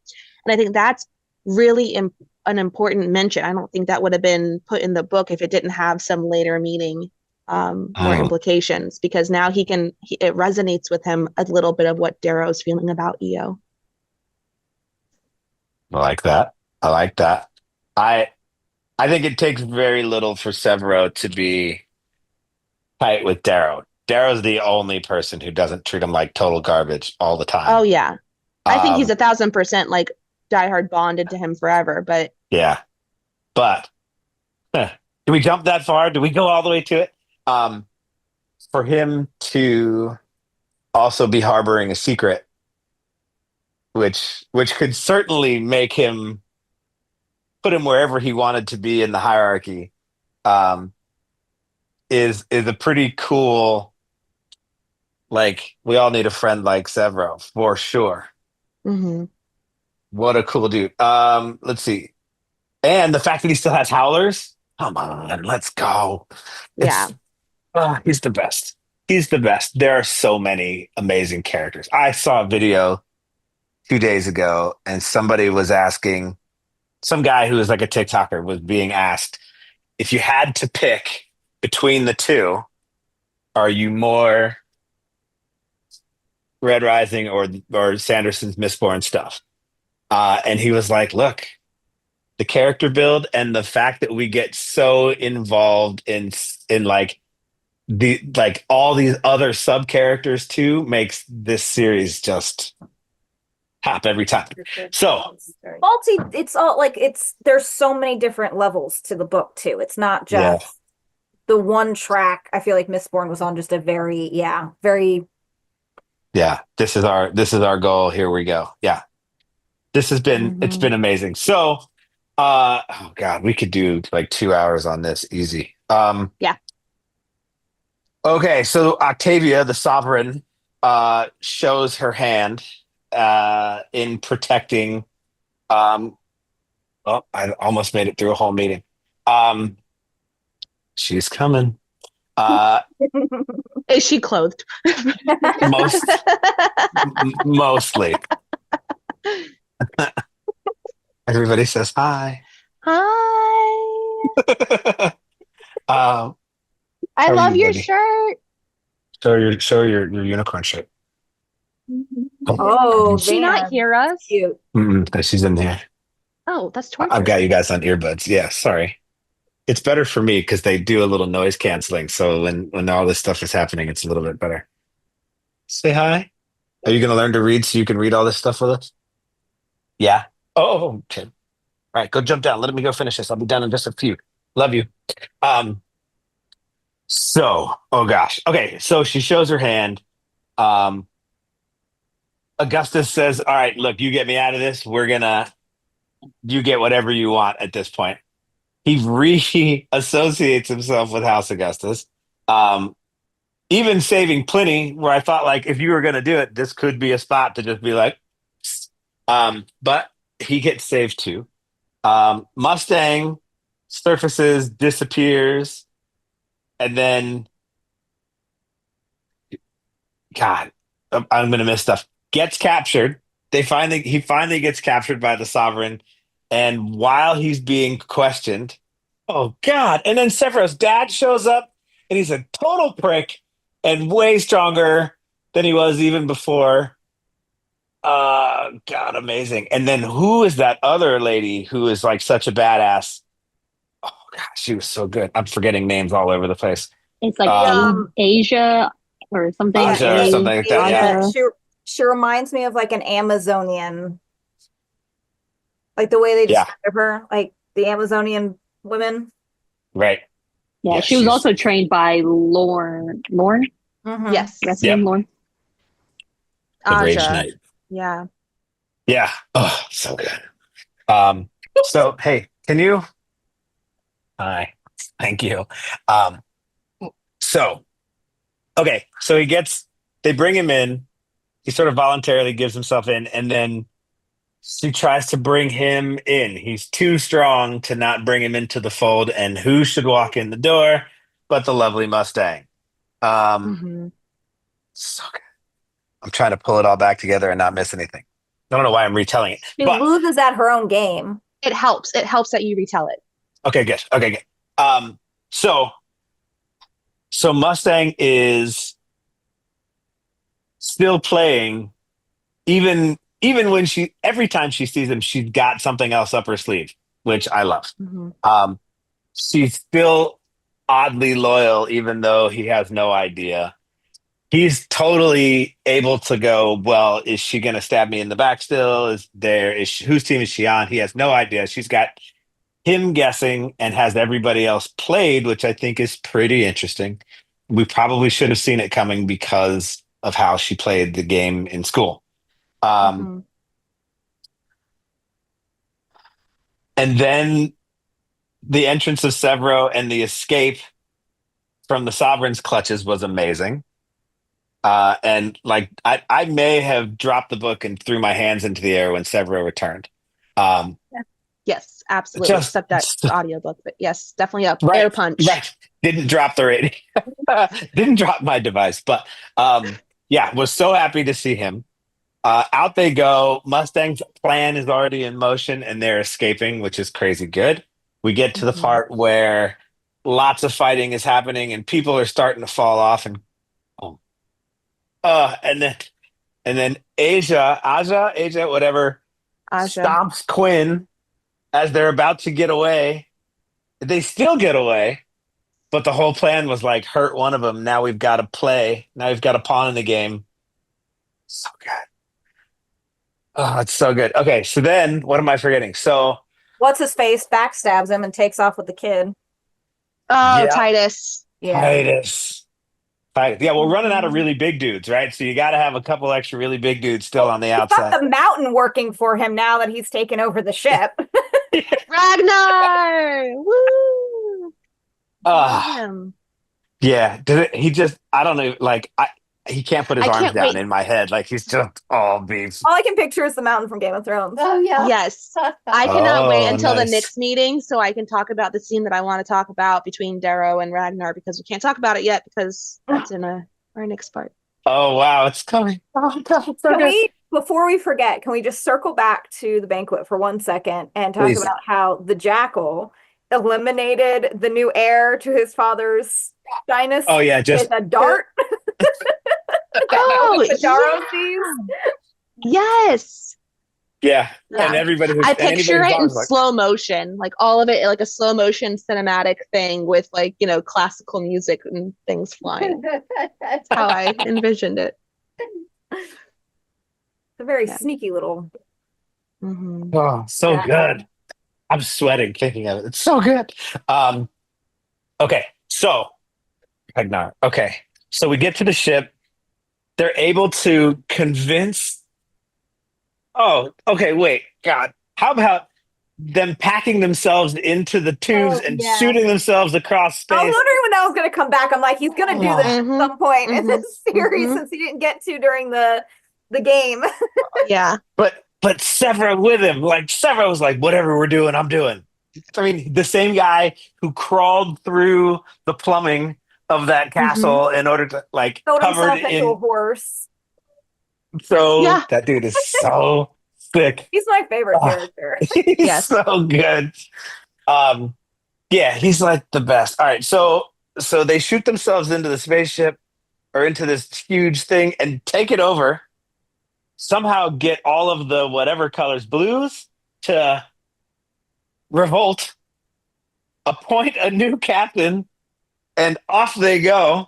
And I think that's really an important mention. I don't think that would have been put in the book if it didn't have some later meaning or Mm, implications, because now it resonates with him a little bit of what Darrow's feeling about Io. I like that. I like that. I I think it takes very little for Severo to be tight with Darrow. Darrow's the only person who doesn't treat him like total garbage all the Oh time. yeah. I think he's Um, 1,000% like diehard bonded to him forever. But yeah, but do we jump that far? Do we go all the way to it? Um, for him to also be harboring a secret, which could certainly make him put him wherever he wanted to be in the hierarchy, um, is a pretty cool. Like we all need a friend like Severo for sure. mhm. What a cool dude. Let's see. And the fact that he still has howlers. Come on, let's go. Yeah. It's he's the best. He's the best. There are so many amazing characters. I saw a video 2 days ago, and somebody was asking, some guy who was like a TikToker was being asked, if you had to pick between the two, are you more Red Rising or Sanderson's Mistborn stuff? And he was like, look, the character build and the fact that we get so involved in like the like all these other sub characters too makes this series just tap every time. So Multi, it's all like there's so many different levels to the book too. It's not yeah, just the one track. I feel like Mistborn was on just a very yeah. This is our goal. Here we go. Yeah. It's Mhm. been amazing. So oh God, we could do like 2 hours on this easy. Yeah. Okay, so Octavia, the sovereign, shows her hand in protecting um oh, I almost made it through a whole meeting. Um she's coming. Uh Is she clothed? most mostly. Everybody says hi. Hi. um I how are love you, your buddy? shirt. Show your unicorn shirt. Oh, Did she not hear us? cute. She's in here. Oh, that's I've torture. got you guys on earbuds. Yeah, sorry. It's better for me because they do a little noise canceling. So when all this stuff is happening, it's a little bit better. Say hi. Are you going to learn to read so you can read all this stuff with us? Yeah. Oh, okay. All right, go jump down. Let me go finish this. I'll be done in just a few. Love you. Um, So, oh gosh. Okay, so she shows her hand. Um, Augustus says, "All right, look, you get me out of this. You get whatever you want at this point." He re-associates himself with House Augustus. Um, Even saving Pliny, where I thought like if you were gonna do it, this could be a spot to just be like, but he gets saved too. Mustang surfaces, disappears, and then God, I'm gonna miss stuff. Gets captured. He finally gets captured by the sovereign, and while he's being questioned, oh God! And then Sephiroth's dad shows up, and he's a total prick and way stronger than he was even before. God, amazing. And then who is that other lady who is like such a badass? Oh God, she was so good. I'm forgetting names all over the place. It's like Um, Asia or something. Yeah, Aja or something like that. Yeah, Aja. she reminds me of like an Amazonian, like the way they yeah, describe her, like the Amazonian women. right. Yeah, Yeah, she was she's also trained by Lorne. Lorne? Mhm. Yes. That's the yep. name, Lorne. The Rage Aja. Knight. Yeah. Yeah. Oh, so good. So hey, can you? Hi. Thank you. Um, so okay, so they bring him in. He sort of voluntarily gives himself in, and then she tries to bring him in. He's too strong to not bring him into the fold, and who should walk in the door but the lovely Mustang? Um, Hmm. so good. I'm trying to pull it all back together and not miss anything. I don't know why I'm retelling it, She but loses at her own game. It helps. It helps that you retell it. okay, good. Okay, good. Um, so so Mustang is still playing, even when every time she sees him, she's got something else up her sleeve, which I love. Hmm. Um, she's still oddly loyal, even though he has no idea. He's totally able to go, well, is she going to stab me in the back still? Whose team is she on? He has no idea. She's got him guessing and has everybody else played, which I think is pretty interesting. We probably should have seen it coming because of how she played the game in school. Um, Hmm. and then the entrance of Severo and the escape from the Sovereign's clutches was amazing. And like I may have dropped the book and threw my hands into the air when Severo returned. Um, Yes, absolutely. just Except that audiobook, but yes, definitely up. right, Air punch. right. Didn't drop the rating. Didn't drop my device, but yeah, was so happy to see him. Out they go. Mustang's plan is already in motion, and they're escaping, which is crazy good. We get to the Hmm. part where lots of fighting is happening, and people are starting to fall off, and oh, and then Asia, whatever, Aja. stomps Quinn as they're about to get away. They still get away, but the whole plan was like hurt one of them. Now we've got to play. Now we've got a pawn in the game. So good. Oh, it's so good. Okay, so then what am I forgetting? So What's his face backstabs him and takes off with the kid. Oh, yeah, Titus. Yeah. Titus. Titus. Yeah, we're running out of Mhm. really big dudes, right? So you got to have a couple extra really big dudes still Well, on the he's got outside. the mountain working for him now that he's taken over the ship. Ragnar. Woo! Love Ah, him. yeah. He just? I don't know. Like he can't put his I arms can't down wait. in my head. Like he's just all beef. All I can picture is the mountain from Game of Thrones. Oh yeah. Yes. I cannot wait Oh, until the nice. next meeting so I can talk about the scene that I want to talk about between Darrow and Ragnar because we can't talk about it yet because that's in our next part. Oh wow, it's coming. Oh God, it's so Can good. we, before we forget, can we just circle back to the banquet for 1 second and talk Please. about how the jackal eliminated the new heir to his father's shyness Oh yeah, with just a dart? Oh, With the Darrow yeah. seas? Yes. yeah. Yeah. And I and picture anybody's it in dog's like, slow motion, like all of it, like a slow motion cinematic thing with like, classical music and things flying. That's how I envisioned it. It's a very Yeah. sneaky little. Mhm. oh, so jackal. good. I'm sweating thinking of it. It's so good. Okay, so Ragnar. Okay. So we get to the ship. They're able to convince. Oh, okay. Wait. God. How about them packing themselves into the tubes Oh, and yeah. shooting themselves across I was space? wondering when that was going to come back. I'm like, he's going to do this Oh, at Mhm, some point in mhm, this series mhm. since he didn't get to during the game. Yeah. but Severo with him. Like Severo was like, whatever we're doing, I'm doing. I mean, the same guy who crawled through the plumbing of that Mhm. castle in order to like Sold covered himself into a in. horse. So Yeah. that dude is so sick. He's my favorite Oh, character. he's Yes. so good. Um, yeah, he's like the best. All right, so they shoot themselves into the spaceship or into this huge thing and take it over. Somehow get all of the whatever colors blues to revolt, appoint a new captain, and off they go.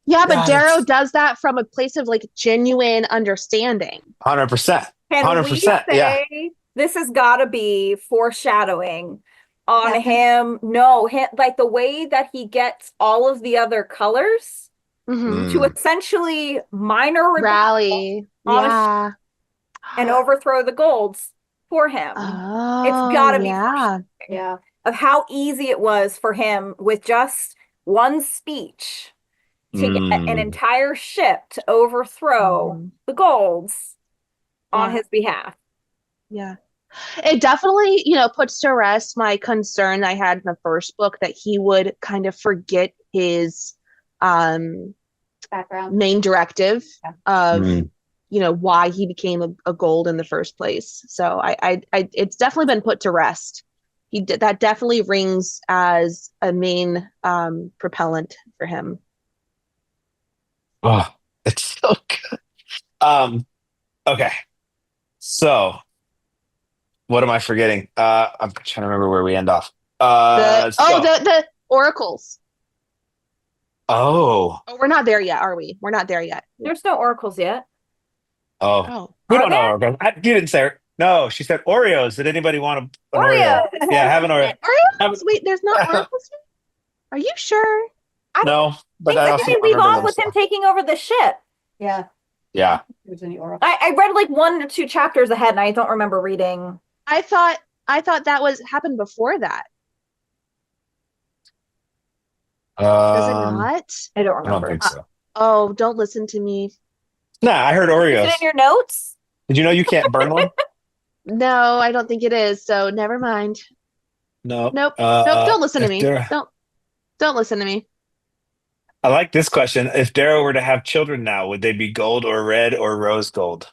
Yeah, but God, Darrow it's does that from a place of like genuine understanding. 100%. Can we 100%. Yeah. say this has got to be foreshadowing on Yeah. him? No, him, like the way that he gets all of the other colors Mhm. to Mm. essentially minor rebel Rally. on a Yeah. and overthrow the golds for him. It's Oh, got to be yeah. yeah, of how easy it was for him with just one speech to get an Mm. entire ship to overthrow Mhm. the golds on Yeah. his behalf. Yeah. It definitely, puts to rest my concern I had in the first book that he would kind of forget his um Background. main directive Yeah. of Mm. why he became a gold in the first place. So I it's definitely been put to rest. That definitely rings as a main propellant for him. Oh, it's so good. Okay. So what am I forgetting? I'm trying to remember where we end off. The So the oracles. oh, Oh, we're not there yet, are we? We're not there yet. There's no oracles yet. oh, Oh, we Are don't know. there? You didn't say her. No, she said Oreos. Did anybody want an Oreo? Oreo. Yeah, have an Oreo. Have oracles? Wait, there's not oracles yet? Are you sure? I don't no, but think I so. also Did don't they leave remember off them. with So. him taking over the ship? Yeah. Yeah. There's any oral. I read like 1 to 2 chapters ahead, and I don't remember reading. I thought that was happened before that. Does it not? I don't I don't remember. think so. Oh, don't listen to me. Nah, I heard Is Oreos. it in your notes? Did you know you can't burn one? No, I don't think it is. So never mind. No. Nope. Nope. Don't listen to if me. Dara- Don't listen to me. I like this question. If Darrow were to have children now, would they be gold or red or rose gold?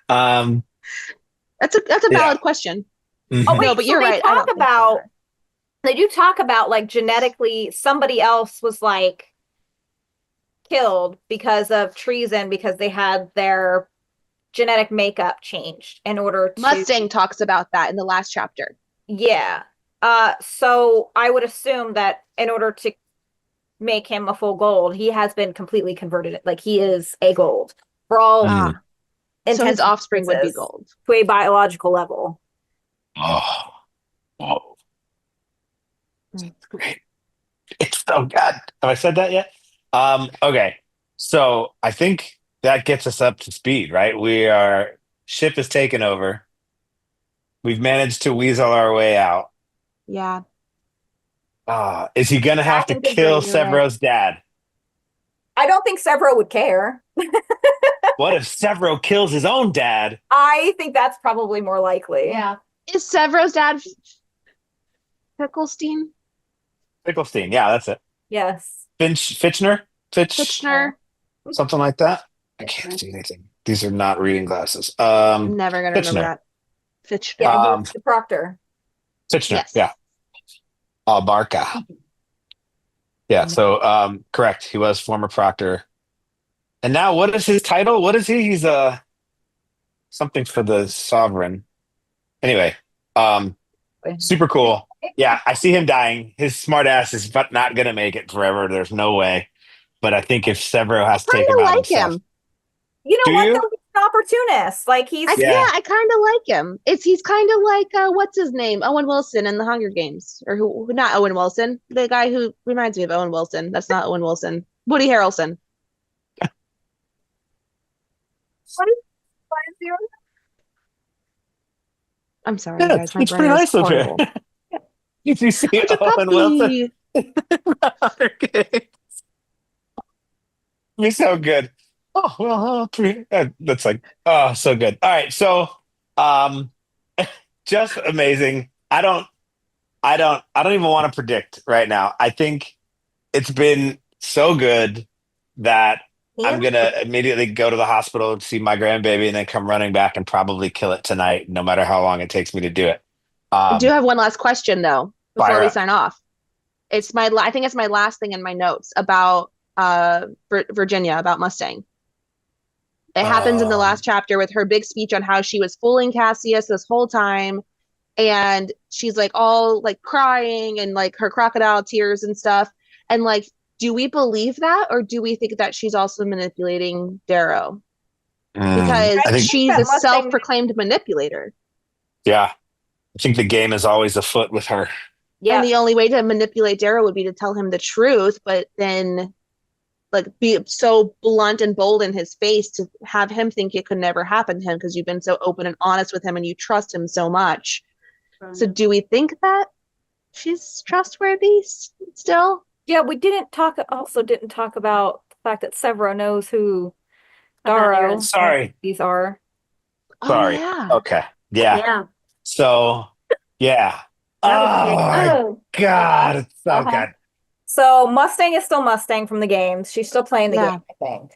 um, That's a yeah. valid question. Mhm. Oh wait, No, but so you're they right. I talk don't think so about either. they do talk about like genetically somebody else was like killed because of treason because they had their genetic makeup changed in order to Mustang talks about that in the last chapter. yeah. So I would assume that in order to make him a full gold, he has been completely converted. Like he is a gold for all Mhm. So his intents and offspring would be purposes gold. to a biological level. Oh, oh, Mm. great. It's so good. Have I said that yet? Okay. So I think that gets us up to speed, right? Ship is taken over. We've managed to weasel our way out. Yeah. Is he gonna have Back to into kill green, you're right. Severo's dad? I don't think Severo would care. What if Severo kills his own dad? I think that's probably more likely. Yeah. Is Severo's dad Picklestein? Finkelstein, yeah, that's it. Yes. Fitchner? Fitchner? Something like that. I can't see anything. These are not reading glasses. I'm never gonna remember Fitchner. that. Fitchner. Yeah, he's the proctor. Fitchner, Yes. yeah. Barca. Yeah, so correct. He was former proctor. And now what is his title? What is he? He's something for the sovereign. Anyway, super cool. Yeah, I see him dying. His smart ass is not gonna make it forever. There's no way. But I think if Severo has to take him Kinda out like himself. him. You know Do what? you? Though? He's an opportunist. Like he's I kind of like him. He's kind of like what's his name, Owen Wilson in the Hunger Games, or who? Not Owen Wilson, the guy who reminds me of Owen Wilson. That's not Owen Wilson. Woody Harrelson. what is he? I'm sorry, Yeah, guys. My it's pretty brain is nice up here. horrible. Did you see Such a Owen Wilson? puppy. Okay. He's so good. Oh, well, that's like, oh, so good. All right, so um just amazing. I don't even want to predict right now. I think it's been so good that I'm Yeah. gonna immediately go to the hospital and see my grandbaby and then come running back and probably kill it tonight, no matter how long it takes me to do it. I do have one last question though before Fire we up. sign off. I think it's my last thing in my notes about Virginia, about Mustang. It happens in the Um, last chapter with her big speech on how she was fooling Cassius this whole time, and she's like all like crying and like her crocodile tears and stuff. And like, do we believe that, or do we think that she's also manipulating Darrow? Because I I think, think she's that a Mustang. self-proclaimed manipulator. yeah, I think the game is always afoot with her. And Yeah. the only way to manipulate Darrow would be to tell him the truth, but then like be so blunt and bold in his face to have him think it could never happen to him because you've been so open and honest with him and you trust him so much. So do we think that she's trustworthy still? Yeah, we didn't talk. Also, didn't talk about the fact that Severo knows who I'm not Darrow even- Sorry, these are. Oh sorry. yeah. Okay, yeah. Yeah. So, yeah. That Oh was big. my Oh. God, it's so Uh-huh. good. So Mustang is still Mustang from the games. She's still playing the Yeah. game, I think.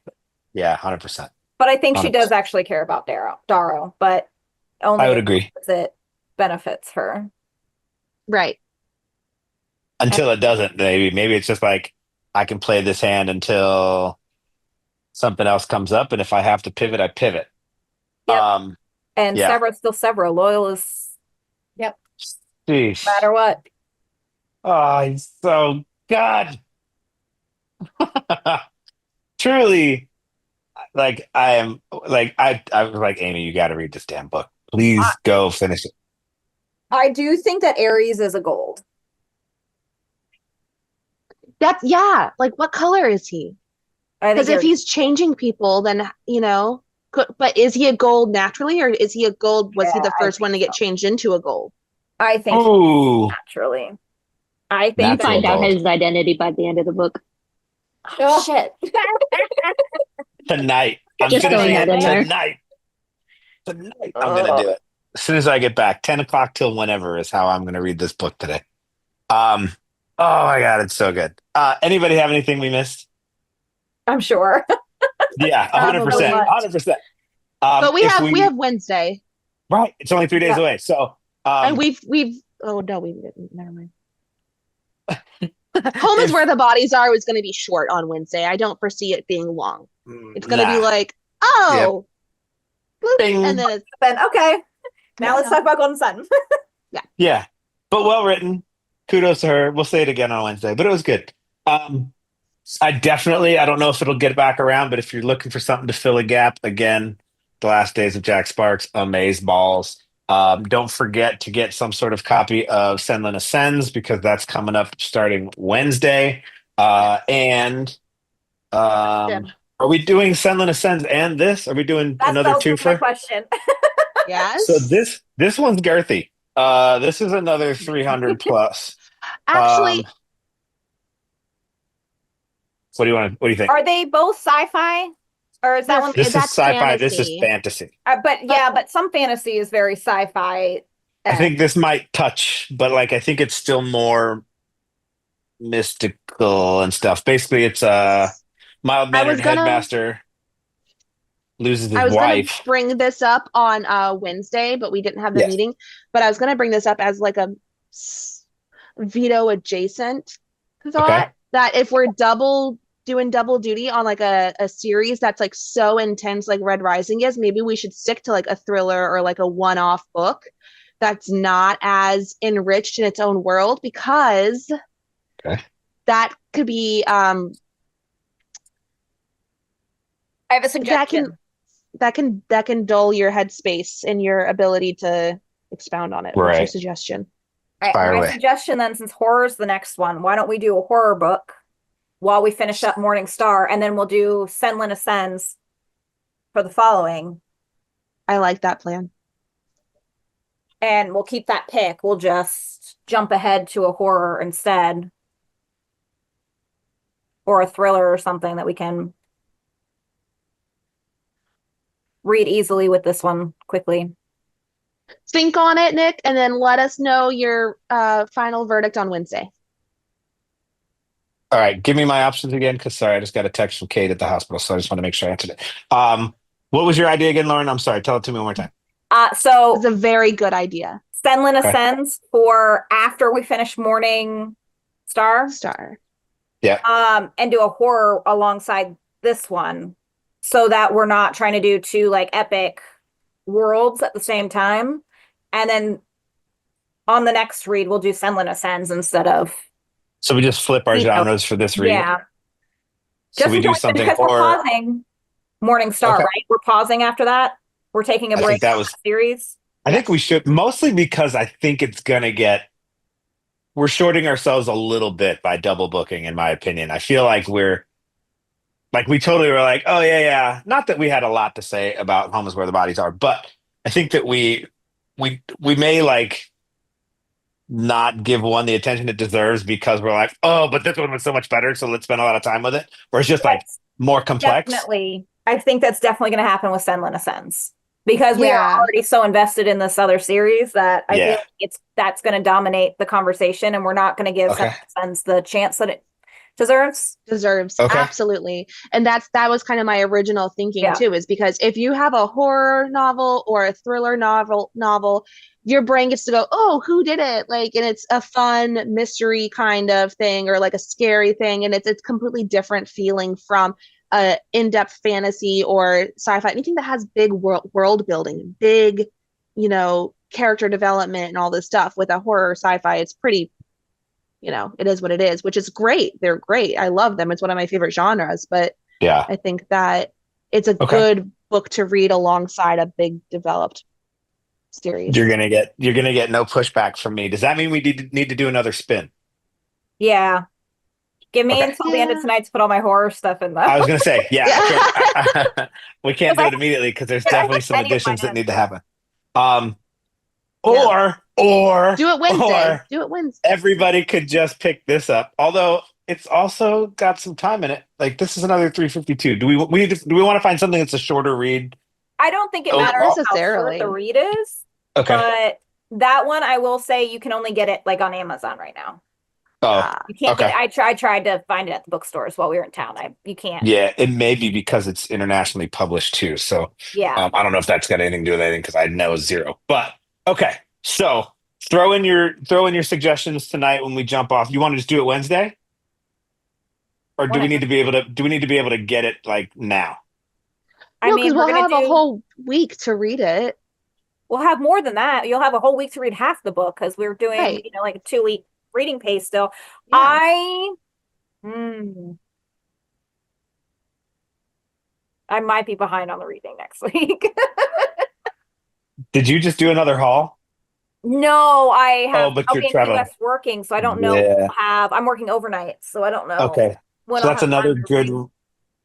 Yeah, 100%. But I think she does 100%. actually care about Darrow, but only I would if agree it benefits her. Right. until it doesn't. Maybe it's just like I can play this hand until something else comes up, and if I have to pivot, I pivot. Yep. And Yeah. Severo's still Severo, loyal as Sheesh. no matter what. Oh, he's so good. Truly, like I am like I was like, Amy, you gotta read this damn book. Please go finish it. I do think that Ares is a gold. That's yeah. Like, what color is he? I think Because if Ares- he's changing people, then but is he a gold naturally, or is he a gold? Was he Yeah, the I first one to think get so. changed into a gold? I think Ooh, naturally. I think You Natural find out gold. his identity by the end of the book. Oh, shit. tonight. I'm Just finishing throwing it that in there. tonight. Tonight, I'm gonna do it. As soon as I get back, 10 o'clock till whenever is how I'm gonna read this book today. Oh my God, it's so good. Anybody have anything we missed? I'm sure. Yeah, 100%, Probably. 100%. But we if have Wednesday, right. It's only 3 days Yeah. away. So, and we've oh no, we didn't. Never mind. Home if- is where the bodies are was going to be short on Wednesday. I don't foresee it being long. It's going to be Nah. like, oh, bloop, Bing. and then it's Then okay. Now let's talk about Golden Sun. Yeah, but well written. Kudos to her. We'll say it again on Wednesday, but it was good. I don't know if it'll get back around, but if you're looking for something to fill a gap, again, The Last Days of Jack Sparks, amaze balls. Don't forget to get some sort of copy of Senlin Ascends because that's coming up starting Wednesday. And are we doing Senlin Ascends and this? Are we doing another That was my twofer? question. yes. So this one's girthy. This is another 300 plus. Actually, What do you think? Are they both sci-fi? Or is that one? This is that's sci-fi. This is fantasy. fantasy. But some fantasy is very sci-fi. I think this might touch, but like I think it's still more mystical and stuff. Basically, it's a mild-mannered headmaster loses I his was going wife. to bring this up on Wednesday, but we didn't have the Yes. meeting. But I was going to bring this up as like a veto adjacent thought Okay. that if we're doing double duty on like a series that's like so intense like Red Rising is, maybe we should stick to like a thriller or like a one-off book that's not as enriched in its own world, because that could be I have a suggestion. that can dull your headspace and your ability to expound on it. What's your Right. suggestion? All right, Fire my away. suggestion then, since horror's the next one, why don't we do a horror book while we finish up Morning Star, and then we'll do Senlin Ascends for the following, I like that plan. and we'll keep that pick. We'll just jump ahead to a horror instead, or a thriller or something that we can read easily with this one quickly. Think on it, Nick, and then let us know your final verdict on Wednesday. All right, give me my options again, because sorry, I just got a text from Kate at the hospital, so I just want to make sure I answered it. What was your idea again, Lauren? I'm sorry, tell it to me one more time. So It's a very good idea. Senlin Okay. Ascends for after we finish Morning Star. Star. And do a horror alongside this one, so that we're not trying to do two like epic worlds at the same time. And then on the next read, we'll do Senlin Ascends instead of, So we just flip our You know, genres for this read. yeah. So we until do something because we're horror. pausing Morning Star, Okay. right? We're pausing after that. We're taking a I think break that from was- the series. I think we should, mostly because I think it's gonna get. We're shorting ourselves a little bit by double booking, in my opinion. I feel like we totally were like, oh yeah. Not that we had a lot to say about Home is Where the Bodies Are, but I think that we may like not give one the attention it deserves because we're like, oh, but this one was so much better, so let's spend a lot of time with it. Where it's just like Yes, more complex. definitely. I think that's definitely going to happen with Senlin Ascends, because we are Yeah. already so invested in this other series that I Yeah. feel like that's going to dominate the conversation, and we're not going to give Okay. Senlin Ascends the chance that it deserves. Deserves. Okay. Absolutely. And that was kind of my original thinking Yeah. too, is because if you have a horror novel or a thriller novel, your brain gets to go, oh, who did it? Like, and it's a fun mystery kind of thing, or like a scary thing. And it's completely different feeling from in-depth fantasy or sci-fi, anything that has big world building, big, character development and all this stuff. With a horror sci-fi, it's pretty, it is what it is, which is great. They're great. I love them. It's one of my favorite genres, but Yeah. I think that it's a Okay. good book to read alongside a big developed series. You're gonna get no pushback from me. Does that mean we need to do another spin? Yeah. Give me Okay. until the end of tonight to put all my horror stuff in, though. I was gonna say, yeah. Yeah. We can't do it immediately because there's Yeah, I definitely have some any of additions that mine need to in. happen. Or Do it Wednesday. or Do it Wednesday. everybody could just pick this up. Although it's also got some time in it. Like this is another 352. Do we want to find something that's a shorter read? I don't think it Oh, matters well- how short Necessarily. the read is, Okay. but that one I will say you can only get it like on Amazon right now. Oh, You can't Okay. get I tried to find it at the bookstores while we were in town. You can't. yeah. It may be because it's internationally published too. So Yeah. I don't know if that's got anything to do with anything because I know zero. But okay. So throw in your suggestions tonight when we jump off. You want to just do it Wednesday? Or do we Whatever. need to be able to get it like now? I No, mean, because we're we'll gonna have a whole week to read it. we'll have more than that. You'll have a whole week to read half the book because we're doing, Right. like a 2-week reading pace still. Yeah. I might be behind on the reading next week. Did you just do another haul? No, I have. but I'll you're be in traveling. US working, so I don't know. Yeah. I'm working overnight, so I don't know. Okay. when So I'll that's have time another to good read.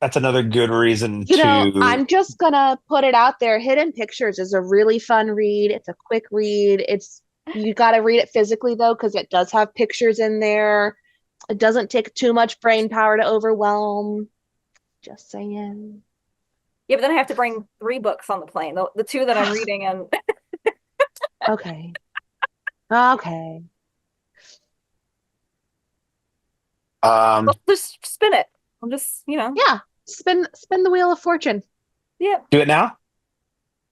that's another good reason You to know, I'm just gonna put it out there. Hidden Pictures is a really fun read. It's a quick read. You gotta read it physically though, because it does have pictures in there. It doesn't take too much brain power to overwhelm. Just saying. Yeah, but then I have to bring 3 books on the plane. The 2 that I'm reading, and Okay. Okay. we'll just spin it. I'll just, Yeah. Spin the wheel of fortune. yeah. do it now?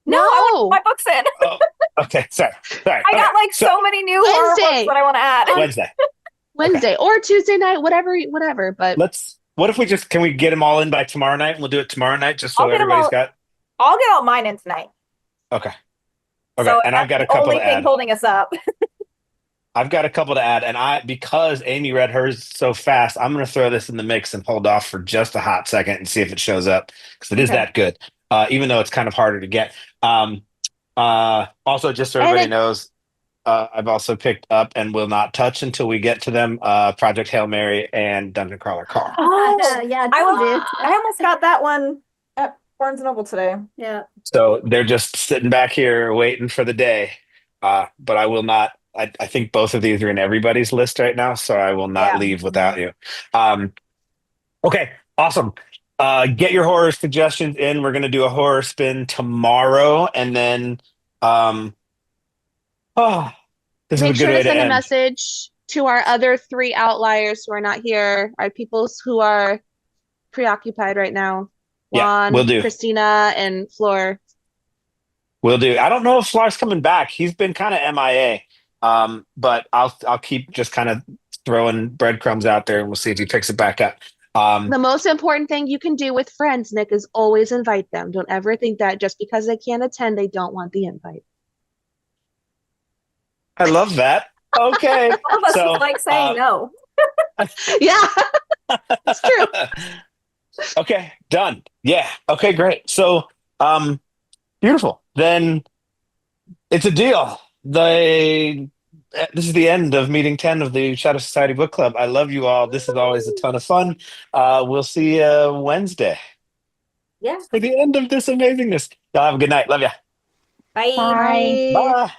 No, I want No. my books in. Oh, okay. Sorry. I got like so many new horror books Wednesday. that I want to add. Wednesday. Wednesday or Tuesday night, whatever. But What if can we get them all in by tomorrow night? And we'll do it tomorrow night just so I'll get 'em everybody's all- got. I'll get all mine in tonight. Okay. So And I've got a that's the couple only to thing add. holding us up. I've got a couple to add, and because Amy read hers so fast, I'm going to throw this in the mix and hold off for just a hot second and see if it shows up because it is Okay. that good. even though it's kind of harder to get. Also, just so And everybody it, knows, I've also picked up and will not touch until we get to them. Project Hail Mary and Dungeon Crawler Carl. Oh, yeah, I told was, you. I almost got that one at Barnes and Noble today. Yeah. So they're just sitting back here waiting for the day. But I will not. I think both of these are in everybody's list right now, so I will not Yeah. leave without you. Okay, awesome. Get your horror suggestions in. We're gonna do a horror spin tomorrow, and then oh, this is a make good sure way to to send a end. message to our other 3 outliers who are not here, our peoples who are preoccupied right now. Yeah, we'll Juan, do. Christina, and Flor. We'll do. I don't know if Flar's coming back. He's been kind of MIA. But I'll keep just kind of throwing breadcrumbs out there, and we'll see if he picks it back up. The most important thing you can do with friends, Nick, is always invite them. Don't ever think that just because they can't attend, they don't want the invite. I love that. Okay, All of us so like saying no. Yeah, it's true. okay, done. Yeah. Okay, great. So, beautiful. Then it's a deal. This is the end of meeting 10 of the Shadow Society Book Club. I love you all. This is always a ton of fun. We'll see you Wednesday Yeah. for the end of this amazingness. Y'all have a good night. Love ya. Bye. Bye. Bye.